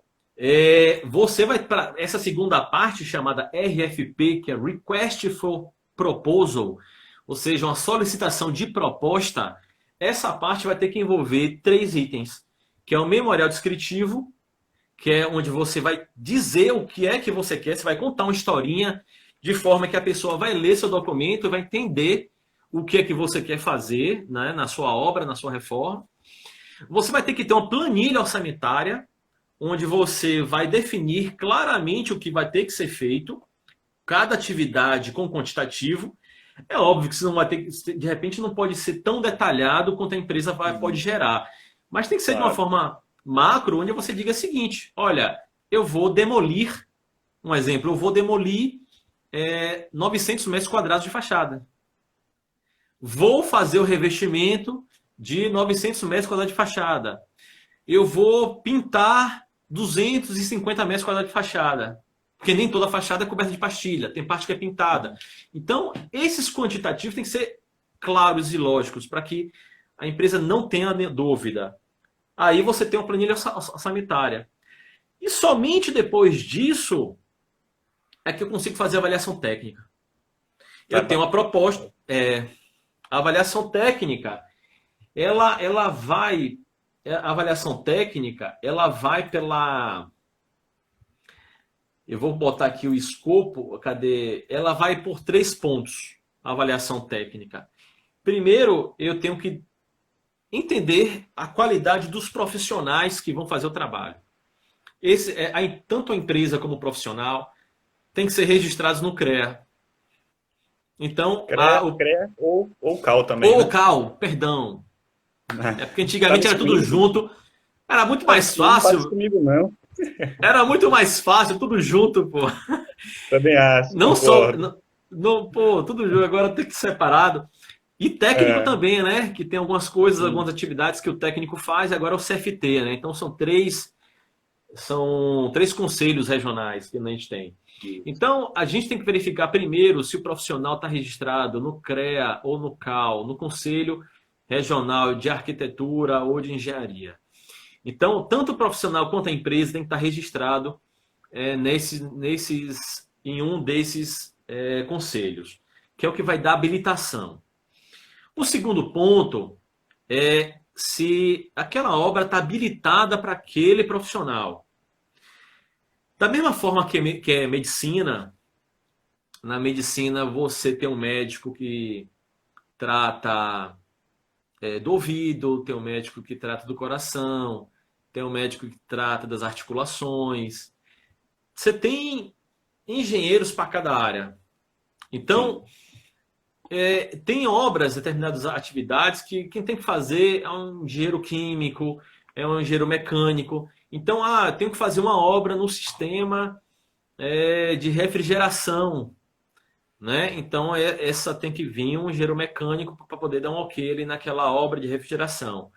você vai para essa segunda parte chamada RFP, que é Request for Proposal, ou seja, uma solicitação de proposta. Essa parte vai ter que envolver 3 itens, que é o memorial descritivo, que é onde você vai dizer o que é que você quer, você vai contar uma historinha de forma que a pessoa vai ler seu documento e vai entender o que é que você quer fazer, né, na sua obra, na sua reforma. Você vai ter que ter uma planilha orçamentária, onde você vai definir claramente o que vai ter que ser feito, cada atividade com quantitativo. É óbvio que você não vai ter, de repente não pode ser tão detalhado quanto a empresa pode gerar. Mas tem que ser de uma claro. forma macro, onde você diga o seguinte: olha, eu vou demolir, um exemplo, eu vou demolir 900 metros quadrados de fachada. Vou fazer o revestimento de 900 metros quadrados de fachada. Eu vou pintar 250 metros quadrados de fachada. Porque nem toda fachada é coberta de pastilha, tem parte que é pintada. Então, esses quantitativos têm que ser claros e lógicos para que a empresa não tenha dúvida. Aí você tem uma planilha orçamentária. E somente depois disso é que eu consigo fazer a avaliação técnica. Vai Eu tenho pra- uma proposta. A avaliação técnica, ela vai. A avaliação técnica, ela vai pela. Eu vou botar aqui o escopo, cadê? Ela vai por 3 pontos, a avaliação técnica. Primeiro, eu tenho que entender a qualidade dos profissionais que vão fazer o trabalho. Tanto a empresa como o profissional tem que ser registrados no CREA. Então, CREA ou CAL também, ou né? CAL, perdão. É porque Tá me antigamente era tudo excluindo? junto. Era muito Tá me mais excluindo, não faz isso fácil. comigo, não. Era muito mais fácil, tudo junto, pô. Também acho, Não só. concordo. Não, pô, tudo junto, agora tem que ser separado. E técnico É, também, né? Que tem algumas coisas, sim, algumas atividades que o técnico faz, agora é o CFT, né? Então são três conselhos regionais que a gente tem. isso. Então, a gente tem que verificar primeiro se o profissional está registrado no CREA ou no CAL, no Conselho Regional de Arquitetura ou de Engenharia. Então, tanto o profissional quanto a empresa tem que estar registrado em um desses conselhos, que é o que vai dar habilitação. O segundo ponto é se aquela obra está habilitada para aquele profissional. Da mesma forma que é medicina, na medicina você tem um médico que trata do ouvido, tem um médico que trata do coração, tem um médico que trata das articulações. Você tem engenheiros para cada área. Sim, Então, tem obras, determinadas atividades que quem tem que fazer é um engenheiro químico, é um engenheiro mecânico. Então, tenho que fazer uma obra no sistema de refrigeração, né? Então, essa tem que vir um engenheiro mecânico para poder dar um ok ali naquela obra de refrigeração.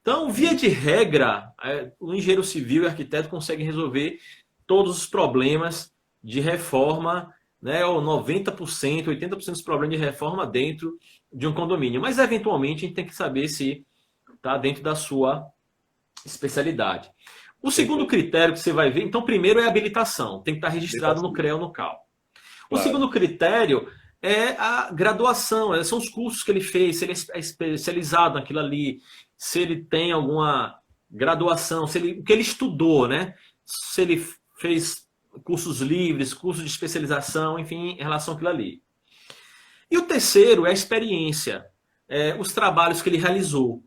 Então, via sim. de regra, o engenheiro civil e arquiteto conseguem resolver todos os problemas de reforma, né, ou 90%, 80% dos problemas de reforma dentro de um condomínio. Mas, eventualmente, a gente tem que saber se está dentro da sua especialidade. O segundo Perfeito. critério que você vai ver, então, primeiro é a habilitação, tem que estar registrado no Habilitação, CREA ou no CAL. O claro. segundo critério é a graduação, são os cursos que ele fez, se ele é especializado naquilo ali, se ele tem alguma graduação, o que ele estudou, né? Se ele fez cursos livres, cursos de especialização, enfim, em relação àquilo ali. E o terceiro é a experiência, os trabalhos que ele realizou.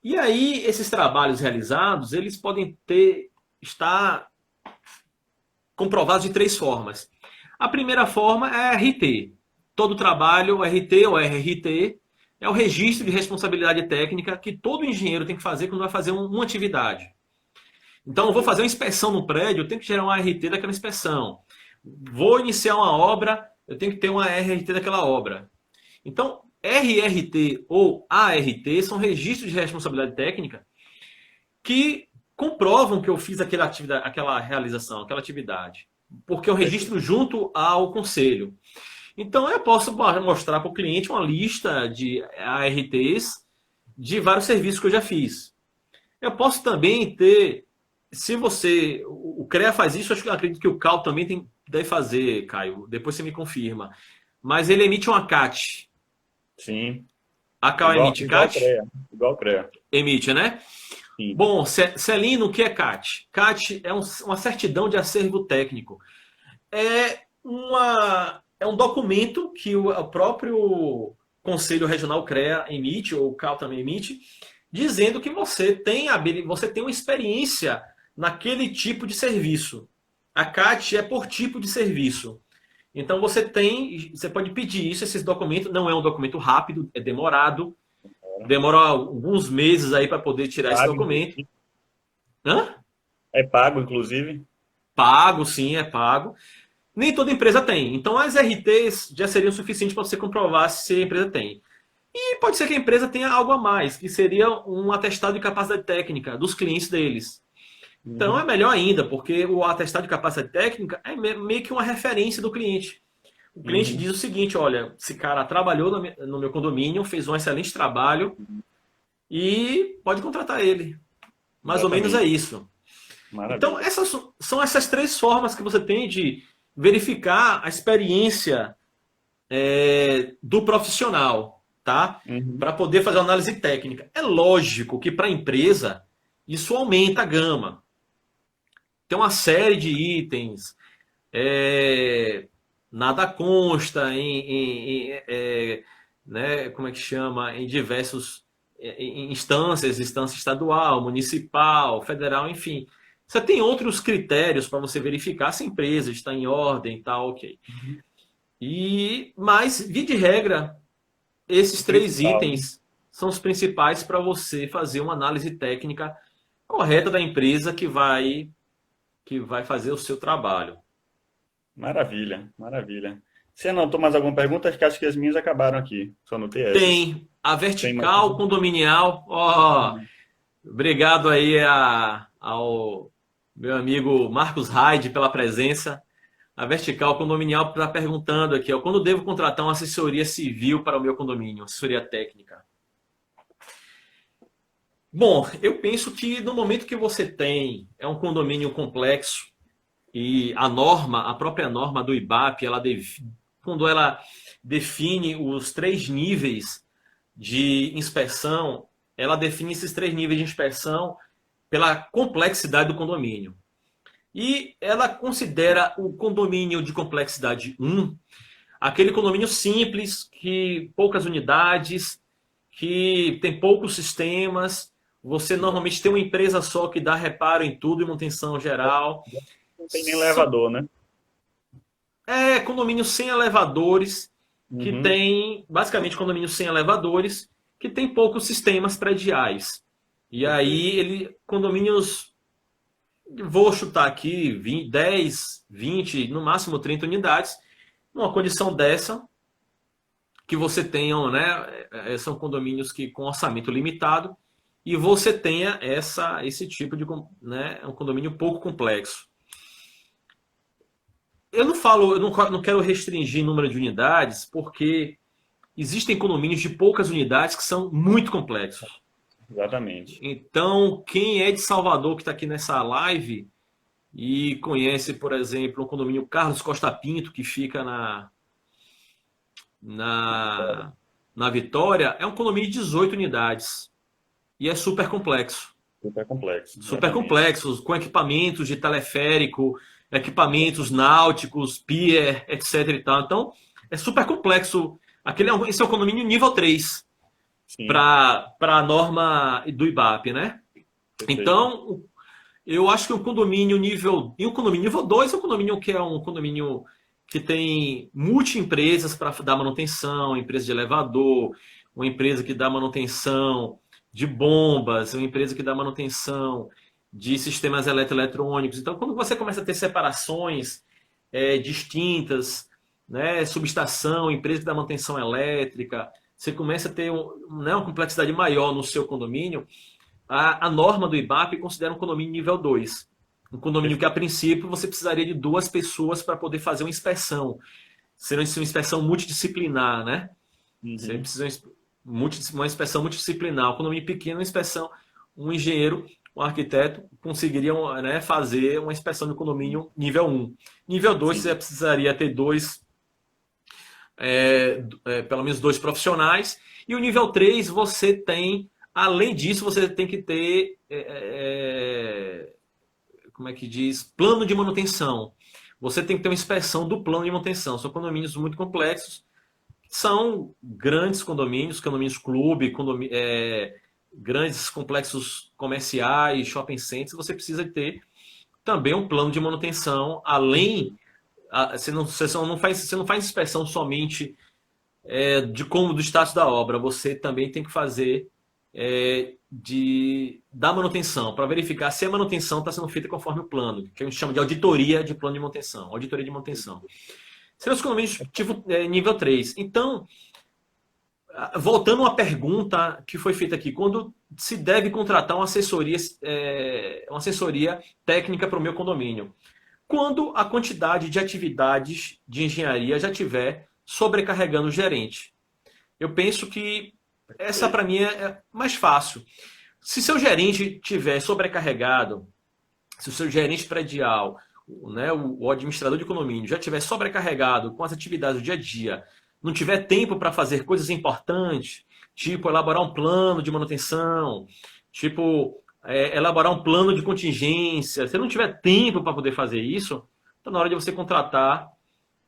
E aí, esses trabalhos realizados, eles podem estar comprovados de três formas. A primeira forma é RT. Todo trabalho, RT ou RRT, é o registro de responsabilidade técnica que todo engenheiro tem que fazer quando vai fazer uma atividade. Então, eu vou fazer uma inspeção no prédio, eu tenho que gerar um RT daquela inspeção. Vou iniciar uma obra, eu tenho que ter uma RRT daquela obra. Então, RRT ou ART são registros de responsabilidade técnica que comprovam que eu fiz aquela realização, aquela atividade. Porque eu registro Perfeito. junto ao conselho. Então eu posso mostrar para o cliente uma lista de ARTs de vários serviços que eu já fiz. Eu posso também ter, se você, o CREA faz isso, eu acredito que o CAL também deve fazer, Caio. Depois você me confirma. Mas ele emite uma CAT. Sim. A CAL Igual, emite igual CAT? CREA. Igual CREA. Emite, né? Sim. Bom, Celino, o que é CAT? CAT é uma certidão de acervo técnico. É um documento que o próprio Conselho Regional CREA emite, ou o CAL também emite, dizendo que você tem uma experiência naquele tipo de serviço. A CAT é por tipo de serviço. Então você pode pedir isso, esses documentos, não é um documento rápido, é demorado, demora alguns meses aí para poder tirar esse Pago, documento. inclusive. Hã? É pago, inclusive. Pago, sim, é pago. Nem toda empresa tem. Então as RTs já seriam suficientes para você comprovar se a empresa tem. E pode ser que a empresa tenha algo a mais, que seria um atestado de capacidade técnica dos clientes deles. Então é Uhum. melhor ainda, porque o atestado de capacidade técnica é meio que uma referência do cliente. O cliente diz Uhum. o seguinte: olha, esse cara trabalhou no meu condomínio, fez um excelente trabalho e pode contratar ele. Mais ou menos é Exatamente. isso. Então, Maravilha. são essas três formas que você tem de verificar a experiência do profissional, tá? Uhum. Para poder fazer uma análise técnica. É lógico que para a empresa isso aumenta a gama. Tem uma série de itens, é, nada consta né, como é que chama, em diversos instâncias, instância estadual, municipal, federal, enfim. Você tem outros critérios para você verificar se a empresa está em ordem, tá ok. Mas, via de regra, esses três Principal, né? itens são os principais para você fazer uma análise técnica correta da empresa que vai fazer o seu trabalho. Maravilha, maravilha. Você anotou mais alguma pergunta? Acho que as minhas acabaram aqui. Só anotei essas. Tem a Tem mais vertical alguma? condominial. Ó, obrigado aí ao meu amigo Marcos Raide pela presença. A vertical condominial está perguntando aqui, ó, quando devo contratar uma assessoria civil para o meu condomínio, assessoria técnica? Bom, eu penso que no momento que você tem um condomínio complexo e a própria norma do IBAP, quando ela define os 3 níveis de inspeção, ela define esses 3 níveis de inspeção pela complexidade do condomínio. E ela considera o condomínio de complexidade 1 aquele condomínio simples, que poucas unidades, que tem poucos sistemas. Você normalmente tem uma empresa só que dá reparo em tudo e manutenção geral. Não tem nem elevador, né? Condomínios sem elevadores, que Uhum. tem, basicamente, condomínios sem elevadores, que tem poucos sistemas prediais. E Perfeito. aí, condomínios, vou chutar aqui, 20, 10, 20, no máximo 30 unidades, numa condição dessa, que você tenha, né, são condomínios que com orçamento limitado, e você tenha esse tipo de, né, um condomínio pouco complexo. Eu não quero restringir o número de unidades, porque existem condomínios de poucas unidades que são muito complexos. Exatamente. Então, quem é de Salvador que está aqui nessa live e conhece, por exemplo, o condomínio Carlos Costa Pinto, que fica Vitória. na, na Vitória, é um condomínio de 18 unidades e é super complexo. Super complexo. Super Exatamente. complexos, com equipamentos de teleférico, equipamentos náuticos, pier, etc. e tal. Então, é super complexo. Esse é o condomínio nível 3 Sim. para a norma do IBAP, né? Perfeito. Então, eu acho que um condomínio nível. E um condomínio nível 2 é um condomínio que é um condomínio que tem multi-empresas para dar manutenção, empresa de elevador, uma empresa que dá manutenção de bombas, uma empresa que dá manutenção de sistemas eletroeletrônicos. Então, quando você começa a ter separações distintas, né, subestação, empresa que dá manutenção elétrica, você começa a ter né, uma complexidade maior no seu condomínio, a norma do IBAP considera um condomínio nível 2. Um condomínio que, a Perfeito. princípio, você precisaria de 2 pessoas para poder fazer uma inspeção. Será uma inspeção multidisciplinar, né? Você Uhum. precisa de uma inspeção multidisciplinar. Um condomínio pequeno, uma inspeção, um engenheiro, um arquiteto conseguiriam, né, fazer uma inspeção do condomínio nível 1. Nível 2, você Sim. precisaria ter pelo menos 2 profissionais. E o nível 3, você tem, além disso, você tem que ter como é que diz? Plano de manutenção. Você tem que ter uma inspeção do plano de manutenção. São condomínios muito complexos. São grandes condomínios, condomínios clube, grandes complexos comerciais, shopping centers. Você precisa ter também um plano de manutenção, além. Você não faz inspeção somente de como do status da obra, você também tem que fazer da manutenção, para verificar se a manutenção está sendo feita conforme o plano, que a gente chama de auditoria de plano de manutenção. Auditoria de manutenção. Seriam os condomínios tipo, nível 3. Então, voltando à pergunta que foi feita aqui, quando se deve contratar uma assessoria técnica para o meu condomínio? Quando a quantidade de atividades de engenharia já estiver sobrecarregando o gerente. Eu penso que essa Perfeito. para mim é mais fácil. Se seu gerente tiver sobrecarregado, se o seu gerente predial, né, o administrador de condomínio já tiver sobrecarregado com as atividades do dia a dia, não tiver tempo para fazer coisas importantes, tipo elaborar um plano de manutenção, tipo elaborar um plano de contingência, se não tiver tempo para poder fazer isso, está na hora de você contratar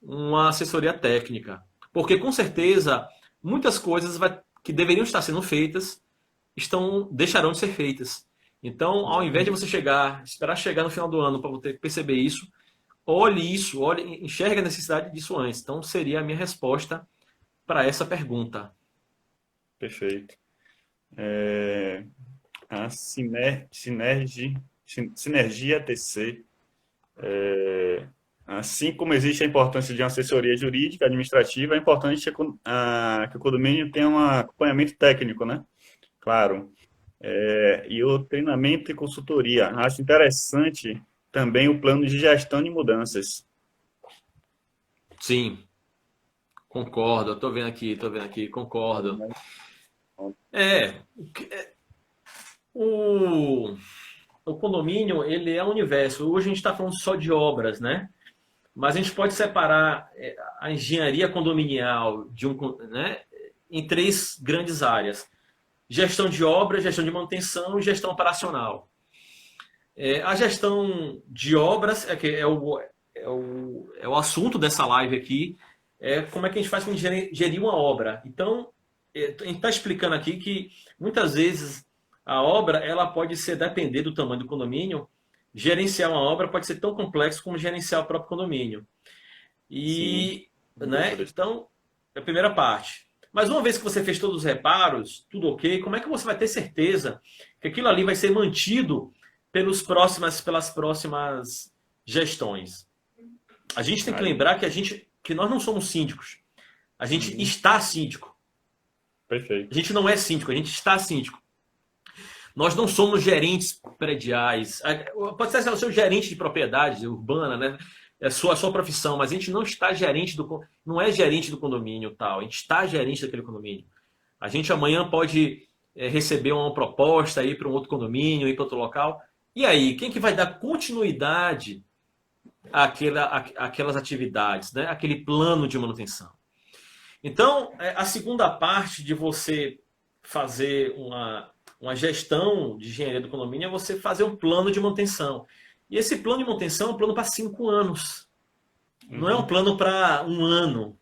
uma assessoria técnica. Porque com certeza muitas coisas que deveriam estar sendo feitas deixarão de ser feitas. Então, ao invés de você esperar chegar no final do ano para você perceber isso, enxergue a necessidade disso antes. Então, seria a minha resposta para essa pergunta. Perfeito. A Sinergia TC. Assim como existe a importância de uma assessoria jurídica, administrativa, é importante que o condomínio tenha um acompanhamento técnico, né? Claro. E o treinamento e consultoria. Acho interessante também o plano de gestão de mudanças. Sim, concordo. Estou vendo aqui, concordo. É, o, o condomínio, ele é um universo. Hoje a gente está falando só de obras, né? Mas a gente pode separar a engenharia condominial né, em três grandes áreas: gestão de obras, gestão de manutenção e gestão operacional. A gestão de obras é o assunto dessa live aqui. Como é que a gente faz para gerir uma obra. Então, a gente está explicando aqui que muitas vezes a obra ela pode depender do tamanho do condomínio. Gerenciar uma obra pode ser tão complexo como gerenciar o próprio condomínio. E, né? Então, é a primeira parte. Mas uma vez que você fez todos os reparos, tudo ok, como é que você vai ter certeza que aquilo ali vai ser mantido pelas próximas gestões? A gente tem que lembrar que nós não somos síndicos. A gente está síndico. Perfeito. A gente não é síndico, a gente está síndico. Nós não somos gerentes prediais. Pode ser o seu gerente de propriedade urbana, né? É a sua profissão, mas a gente não está não é gerente do condomínio tal. A gente está gerente daquele condomínio. A gente amanhã pode receber uma proposta aí para um outro condomínio, ir para outro local. E aí, quem que vai dar continuidade àquelas atividades, né? Aquele plano de manutenção? Então, a segunda parte de você fazer uma gestão de engenharia do condomínio é você fazer um plano de manutenção. E esse plano de manutenção é um plano para 5 anos. Não é um plano para 1 ano.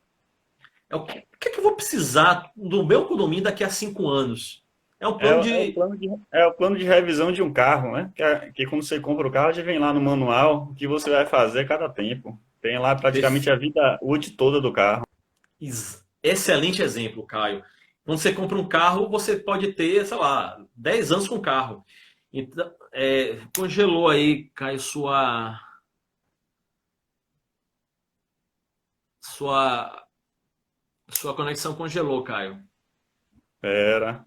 O que é que eu vou precisar do meu condomínio daqui a 5 anos? É um plano o plano de revisão de um carro, né? Que quando você compra o carro, já vem lá no manual o que você vai fazer a cada tempo. Tem lá praticamente a vida útil toda do carro. Excelente exemplo, Caio. Quando você compra um carro, você pode ter, sei lá, 10 anos com o carro. Então, congelou aí, Caio, sua conexão congelou, Caio. Pera.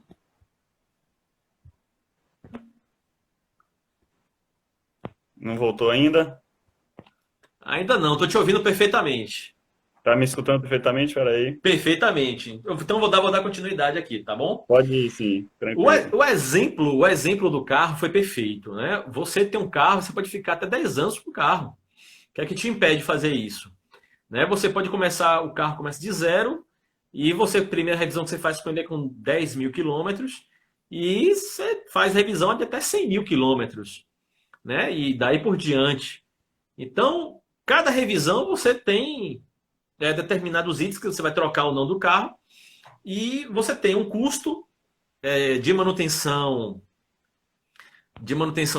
Não voltou ainda? Ainda não, estou te ouvindo perfeitamente. Tá me escutando perfeitamente? Espera aí. Perfeitamente. Então vou dar continuidade aqui, tá bom? Pode ir, sim. Tranquilo. O exemplo do carro foi perfeito, né? Você tem um carro, você pode ficar até 10 anos com o carro. O que é que te impede de fazer isso? Né? Você pode o carro começa de zero, e a primeira revisão que você faz com ele é com 10 mil quilômetros, e você faz revisão de até 100 mil quilômetros, né? E daí por diante. Então, cada revisão você tem determinados itens que você vai trocar ou não do carro, e você tem um custo de manutenção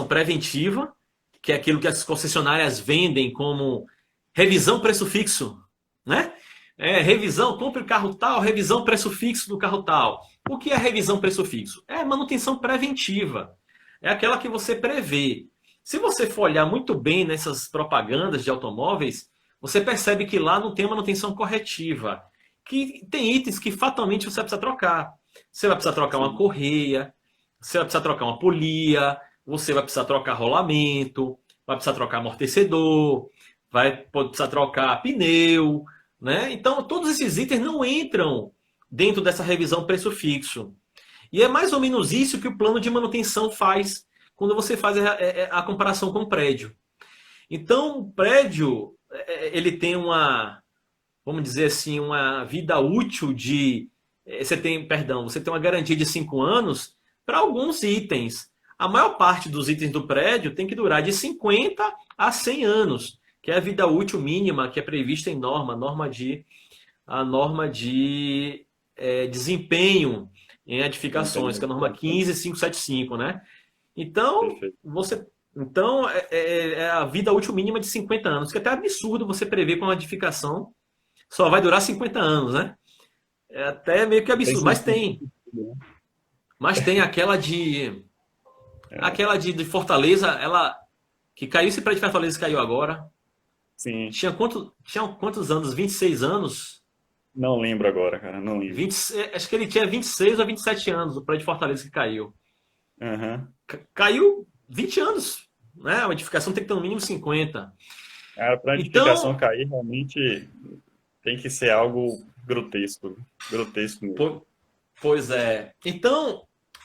preventiva, que é aquilo que as concessionárias vendem como revisão preço fixo, né? Revisão, compre o carro tal, revisão preço fixo do carro tal. O que é revisão preço fixo? É manutenção preventiva. É aquela que você prevê. Se você for olhar muito bem nessas propagandas de automóveis, você percebe que lá não tem manutenção corretiva. Que tem itens que fatalmente você vai precisar trocar. Você vai precisar trocar uma correia, você vai precisar trocar uma polia, você vai precisar trocar rolamento, vai precisar trocar amortecedor, pode precisar trocar pneu, né? Então, todos esses itens não entram dentro dessa revisão preço fixo. E é mais ou menos isso que o plano de manutenção faz quando você faz a comparação com o prédio. Então, o prédio ele tem vamos dizer assim, uma vida útil você tem uma garantia de 5 anos para alguns itens. A maior parte dos itens do prédio tem que durar de 50 a 100 anos, que é a vida útil mínima que é prevista em a norma de desempenho em edificações, que é a norma Entendeu? 15575, né? Então, Perfeito. é a vida útil mínima de 50 anos, que é até absurdo você prever com uma edificação só vai durar 50 anos, né? É até meio que Tem absurdo, sentido, né? mas tem É, aquela de Fortaleza, ela que caiu, esse prédio de Fortaleza caiu agora. sim, Tinha quantos anos? 26 anos? não lembro agora, cara, não lembro. 20, acho que ele tinha 26 ou 27 anos, o prédio de Fortaleza que caiu. Aham. Caiu 20 anos, né? A edificação tem que ter no mínimo 50. A planificação Então, cair realmente tem que ser algo grotesco, grotesco mesmo. po- pois é. Então,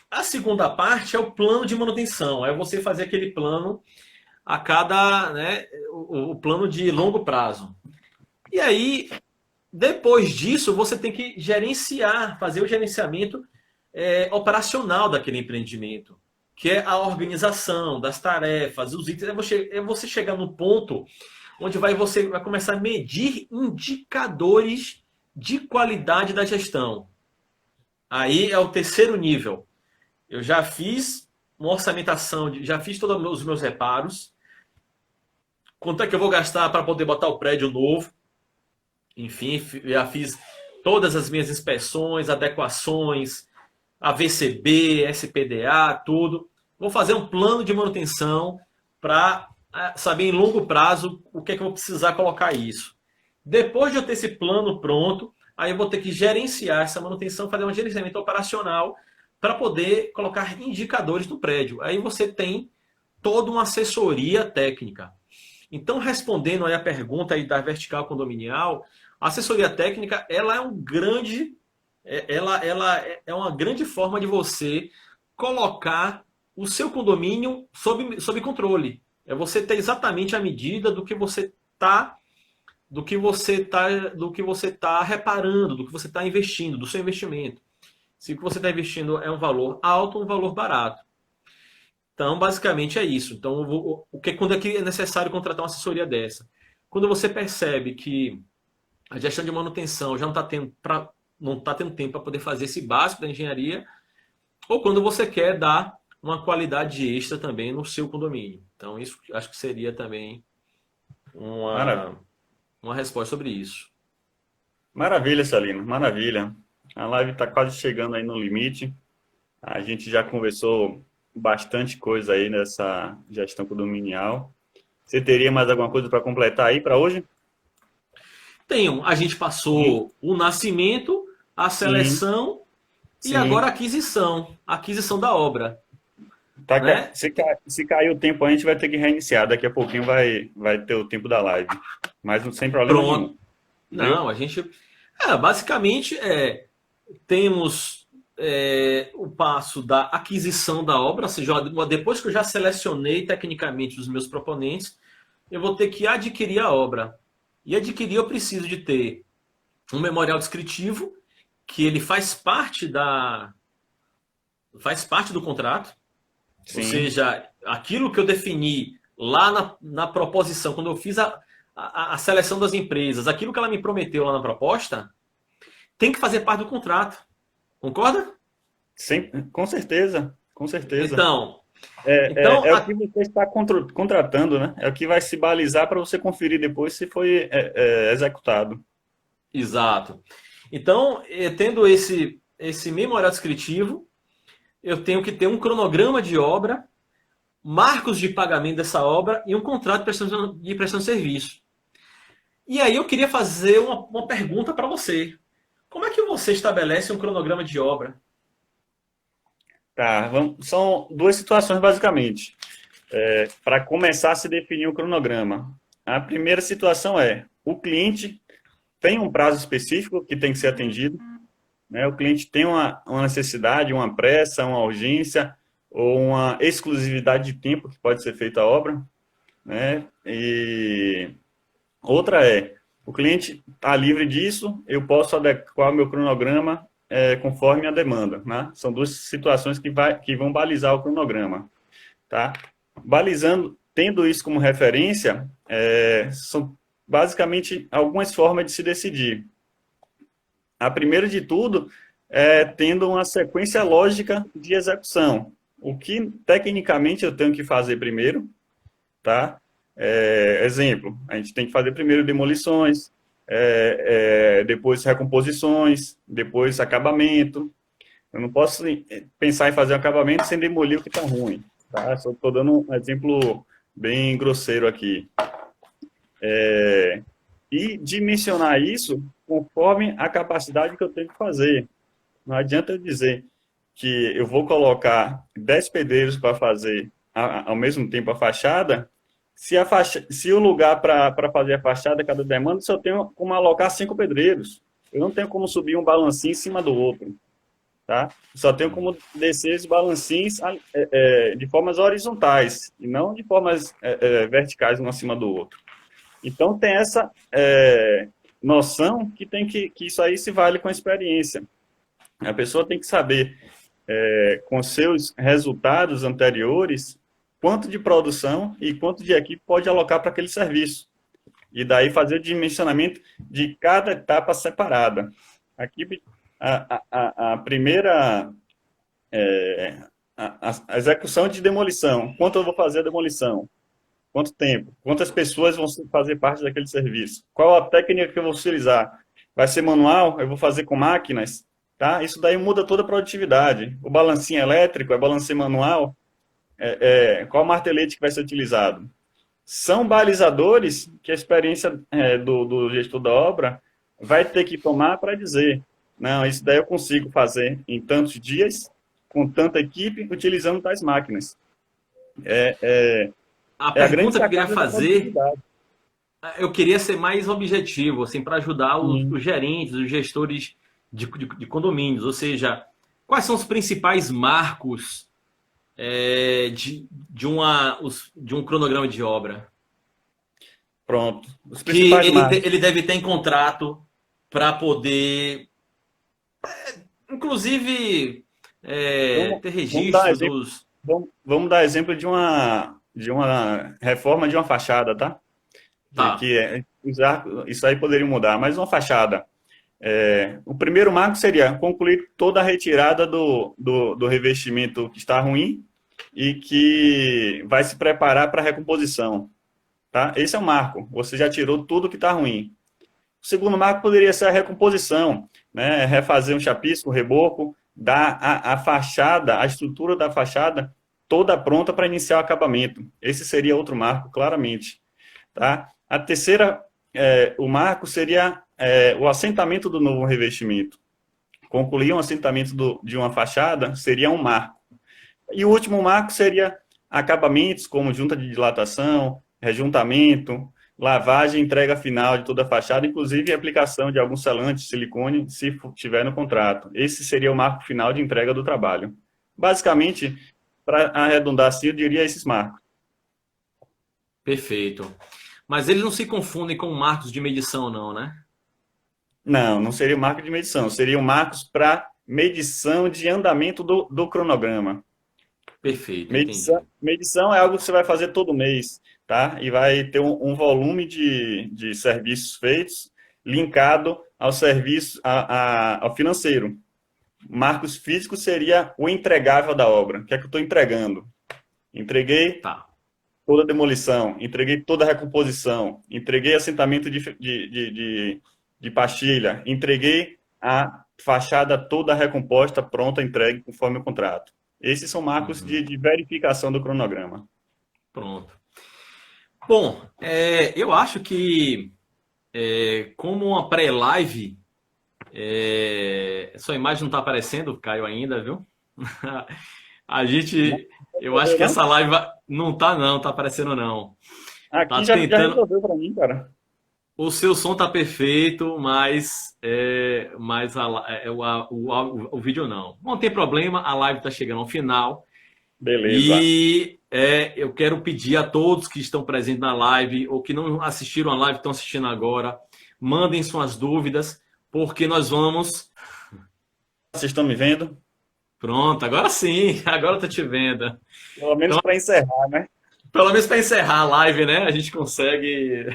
a segunda parte é o plano de manutenção. É você fazer aquele plano a cada, né, o plano de longo prazo. E aí, depois disso, você tem que gerenciar, fazer o gerenciamento operacional daquele empreendimento, que é a organização das tarefas, os itens. É você chegar no ponto onde você vai começar a medir indicadores de qualidade da gestão. Aí é o terceiro nível. Eu já fiz uma orçamentação, já fiz todos os meus reparos, quanto é que eu vou gastar para poder botar o prédio novo. Enfim, já fiz todas as minhas inspeções, adequações, AVCB, SPDA, tudo. Vou fazer um plano de manutenção para saber em longo prazo o que é que eu vou precisar colocar isso. Depois de eu ter esse plano pronto, aí eu vou ter que gerenciar essa manutenção, fazer um gerenciamento operacional para poder colocar indicadores no prédio. Aí você tem toda uma assessoria técnica. Então, respondendo aí a pergunta aí da vertical condominial, a assessoria técnica ela é uma grande forma de você colocar o seu condomínio sob controle. É você ter exatamente a medida do que você tá reparando, do que você está investindo, do seu investimento. Se o que você está investindo é um valor alto ou um valor barato. Então, basicamente é isso. Então, quando é que é necessário contratar uma assessoria dessa? Quando você percebe que a gestão de manutenção já não está tendo tempo para poder fazer esse básico da engenharia, ou quando você quer dar uma qualidade extra também no seu condomínio. Então, isso acho que seria também Maravilha, uma, uma resposta sobre isso. maravilha, Salino, maravilha. A live está quase chegando aí no limite. A gente já conversou bastante coisa aí nessa gestão condominial. Você teria mais alguma coisa para completar aí para hoje? A gente Sim, passou o nascimento, a sim, seleção e agora sim. a aquisição da obra, Tá, né? se cair o tempo, a gente vai ter que reiniciar. Daqui a pouquinho vai ter o tempo da live. Mas sem problema Pronto. nenhum. Não, Viu? a gente. Basicamente, temos o passo da aquisição da obra, ou seja, depois que eu já selecionei tecnicamente os meus proponentes, eu vou ter que adquirir a obra. E adquirir eu preciso de ter um memorial descritivo, que ele faz parte do contrato, ou Sim. seja, aquilo que eu defini lá na proposição, quando eu fiz a seleção das empresas, aquilo que ela me prometeu lá na proposta, tem que fazer parte do contrato. Concorda? Com certeza. Com certeza. Então, É, então é o que você está contratando, né? É o que vai se balizar para você conferir depois se foi executado. exato. Então, tendo esse memorial descritivo, eu tenho que ter um cronograma de obra, marcos de pagamento dessa obra e um contrato de prestação de serviço. E aí eu queria fazer uma pergunta para você. Como é que você estabelece um cronograma de obra? Tá, são duas situações basicamente. Para começar a se definir o cronograma. A primeira situação é: o cliente tem um prazo específico que tem que ser atendido, né? O cliente tem uma necessidade, uma pressa, uma urgência ou uma exclusividade de tempo que pode ser feita a obra, né? E outra é: o cliente está livre disso, eu posso adequar o meu cronograma conforme a demanda, né? São duas situações que vão balizar o cronograma, tá? Balizando, tendo isso como referência, são basicamente algumas formas de se decidir. A primeira de tudo tendo uma sequência lógica de execução. O que tecnicamente eu tenho que fazer primeiro, tá? Exemplo, a gente tem que fazer primeiro demolições, depois recomposições, depois acabamento. Eu não posso pensar em fazer um acabamento sem demolir o que está ruim, tá? Só estou dando um exemplo bem grosseiro aqui. E dimensionar isso conforme a capacidade que eu tenho que fazer. Não adianta eu dizer que eu vou colocar 10 pedreiros para fazer ao mesmo tempo a fachada, se o lugar para fazer a fachada, cada demanda, só tenho como alocar 5 pedreiros. Eu não tenho como subir um balancinho em cima do outro. Tá? Só tenho como descer os balancins de formas horizontais, e não de formas verticais um acima do outro. Então, tem essa noção que isso aí se vale com a experiência. A pessoa tem que saber, com seus resultados anteriores, quanto de produção e quanto de equipe pode alocar para aquele serviço. E daí fazer o dimensionamento de cada etapa separada. Aqui, a primeira... a execução de demolição. Quanto eu vou fazer a demolição? Quanto tempo? Quantas pessoas vão fazer parte daquele serviço? Qual a técnica que eu vou utilizar? Vai ser manual? Eu vou fazer com máquinas? Tá? Isso daí muda toda a produtividade. O balancinho elétrico, é balancinho manual? Qual martelete que vai ser utilizado? São balizadores que a experiência do gestor da obra vai ter que tomar para dizer, não, isso daí eu consigo fazer em tantos dias, com tanta equipe, utilizando tais máquinas. A pergunta que eu queria fazer, eu queria ser mais objetivo, assim, para ajudar os gerentes, os gestores de condomínios, ou seja, quais são os principais marcos de um cronograma de obra? Pronto. Os Que principais marcos. ele deve ter em contrato para poder, inclusive, ter registro dos... Vamos dar exemplo de uma reforma de uma fachada, tá? Tá. Isso aí poderia mudar, mas uma fachada. O primeiro marco seria concluir toda a retirada do revestimento que está ruim e que vai se preparar para a recomposição. Tá? Esse é o marco. Você já tirou tudo que está ruim. O segundo marco poderia ser a recomposição, né? Refazer um chapisco, um reboco, dar a fachada, a estrutura da fachada toda pronta para iniciar o acabamento. Esse seria outro marco, claramente. Tá? A terceira, o marco seria o assentamento do novo revestimento. Concluir um assentamento de uma fachada seria um marco. E o último marco seria acabamentos, como junta de dilatação, rejuntamento, lavagem e entrega final de toda a fachada, inclusive a aplicação de algum selante, silicone, se tiver no contrato. Esse seria o marco final de entrega do trabalho. Basicamente, para arredondar assim, eu diria esses marcos. Perfeito. Mas eles não se confundem com marcos de medição, não, né? Não, não seria o marco de medição. Seriam marcos para medição de andamento do cronograma. Perfeito, medição é algo que você vai fazer todo mês, tá? E vai ter um volume de serviços feitos linkado ao serviço, ao financeiro. Marcos físicos seria o entregável da obra. O que é que eu estou entregando? Entreguei toda a demolição, entreguei toda a recomposição, entreguei assentamento de pastilha, entreguei a fachada toda recomposta, pronta, entregue conforme o contrato. Esses são marcos de verificação do cronograma. Pronto. Bom, eu acho que como uma pré-live, sua imagem não está aparecendo, Caio, ainda, viu? Eu acho que essa live não está aparecendo, não. Aqui tá já resolveu para mim, cara. O seu som tá perfeito, mas o vídeo não. Não tem problema, a live está chegando ao final. Beleza. E eu quero pedir a todos que estão presentes na live ou que não assistiram a live, estão assistindo agora, mandem suas dúvidas, porque nós vamos... Vocês estão me vendo? Pronto, agora sim, agora eu tô te vendo. Pelo menos para encerrar, né? Pelo menos para encerrar a live, né? A gente consegue...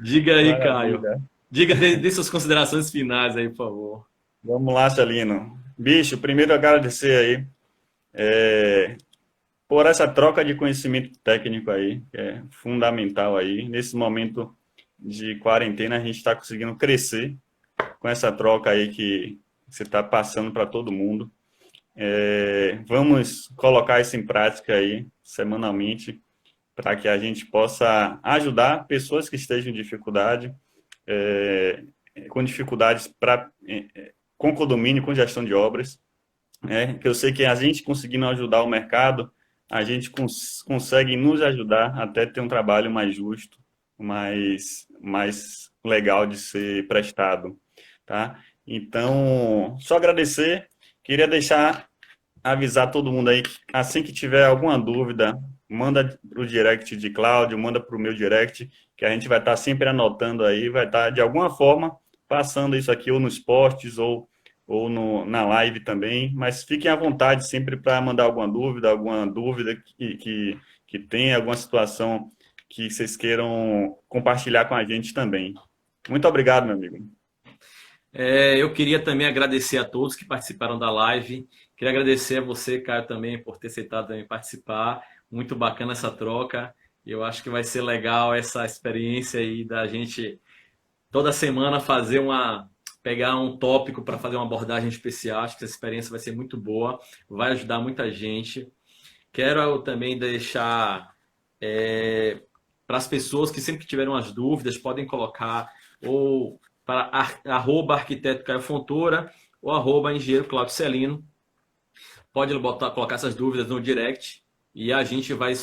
Diga aí, Caio. Diga, dê suas considerações finais aí, por favor. Vamos lá, Celino. Bicho, primeiro agradecer aí por essa troca de conhecimento técnico aí, que é fundamental aí. Nesse momento de quarentena, a gente está conseguindo crescer com essa troca aí que você está passando para todo mundo. Vamos colocar isso em prática aí, semanalmente, para que a gente possa ajudar pessoas que estejam em dificuldade, com dificuldades com condomínio, com gestão de obras, que eu sei que a gente conseguindo ajudar o mercado, a gente consegue nos ajudar até ter um trabalho mais justo, mais legal de ser prestado, tá? Então, só agradecer, queria avisar todo mundo aí, que assim que tiver alguma dúvida, manda para o direct de Cláudio, manda para o meu direct, que a gente vai estar sempre anotando aí, vai estar de alguma forma passando isso aqui ou nos posts ou na live também, mas fiquem à vontade sempre para mandar alguma dúvida que tenha, alguma situação que vocês queiram compartilhar com a gente também. Muito obrigado, meu amigo. Eu queria também agradecer a todos que participaram da live. Queria agradecer a você, Caio, também por ter aceitado também participar. Muito bacana essa troca. Eu acho que vai ser legal essa experiência aí da gente toda semana pegar um tópico para fazer uma abordagem especial. Acho que essa experiência vai ser muito boa, vai ajudar muita gente. Quero também deixar para as pessoas que sempre tiveram as dúvidas, podem colocar ou para @arquiteto Caio Fontoura ou @engenheiro Cláudio Celino. Pode colocar essas dúvidas no direct e a gente vai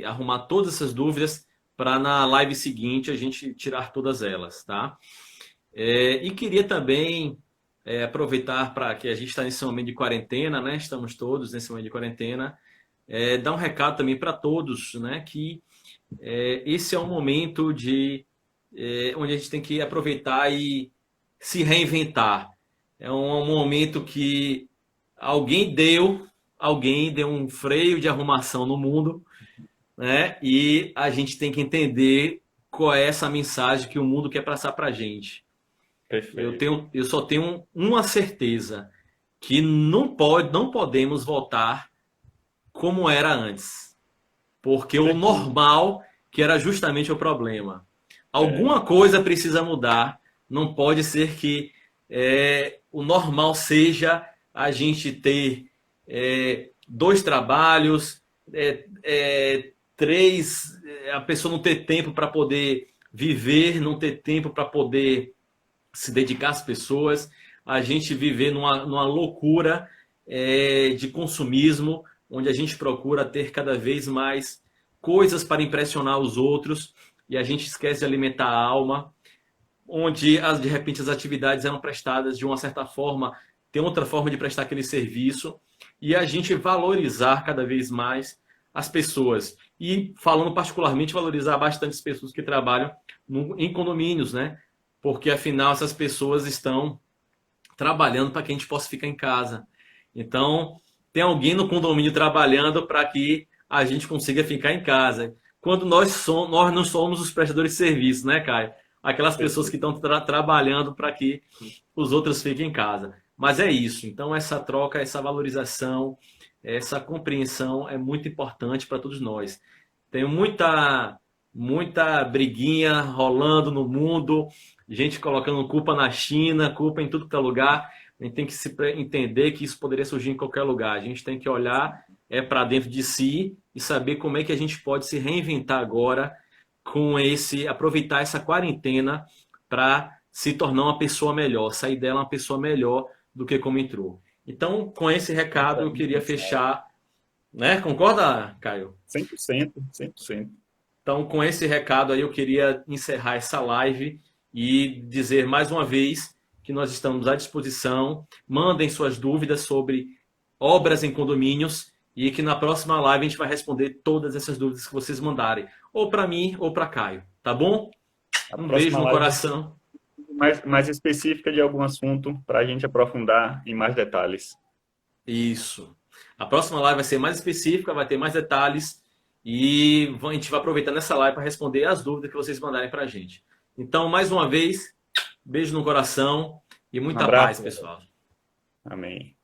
arrumar todas essas dúvidas para na live seguinte a gente tirar todas elas, tá? E queria também aproveitar para que a gente está nesse momento de quarentena, né? Estamos todos nesse momento de quarentena. Dar um recado também para todos, né? Que esse é um momento onde a gente tem que aproveitar e se reinventar. É um momento que alguém deu um freio de arrumação no mundo, né? E a gente tem que entender qual é essa mensagem que o mundo quer passar para a gente. Perfeito. Eu só tenho uma certeza, que não podemos voltar como era antes, porque o normal, que era justamente o problema. É, Alguma coisa precisa mudar. Não pode ser que o normal seja a gente ter dois trabalhos, três, a pessoa não ter tempo para poder viver, não ter tempo para poder se dedicar às pessoas, a gente viver numa loucura de consumismo, onde a gente procura ter cada vez mais coisas para impressionar os outros e a gente esquece de alimentar a alma, onde de repente as atividades eram prestadas de uma certa forma, tem outra forma de prestar aquele serviço e a gente valorizar cada vez mais as pessoas. E falando particularmente, valorizar bastante as pessoas que trabalham em condomínios, né? Porque afinal essas pessoas estão trabalhando para que a gente possa ficar em casa. Então, tem alguém no condomínio trabalhando para que a gente consiga ficar em casa. Quando nós não somos os prestadores de serviço, né, Caio? Aquelas pessoas que perfeito. estão trabalhando para que os outros fiquem em casa. Mas é isso. Então, essa troca, essa valorização, essa compreensão é muito importante para todos nós. Tem muita briguinha rolando no mundo, gente colocando culpa na China, culpa em tudo que é lugar. A gente tem que entender que isso poderia surgir em qualquer lugar. A gente tem que olhar para dentro de si e saber como é que a gente pode se reinventar agora aproveitar essa quarentena para se tornar uma pessoa melhor, sair dela uma pessoa melhor do que como entrou. Então, com esse recado, eu Excelente queria mensagem. fechar, né? Concorda, Caio? 100%, 100%. Então, com esse recado aí, eu queria encerrar essa live e dizer mais uma vez que nós estamos à disposição. Mandem suas dúvidas sobre obras em condomínios e que na próxima live a gente vai responder todas essas dúvidas que vocês mandarem, ou para mim ou para Caio, tá bom? A Um beijo próxima no live vai ser coração. mais específica de algum assunto para a gente aprofundar em mais detalhes. Isso. A próxima live vai ser mais específica, vai ter mais detalhes e a gente vai aproveitar nessa live para responder as dúvidas que vocês mandarem para a gente. Então, mais uma vez, beijo no coração e Um muita paz, abraço. pessoal. Amém.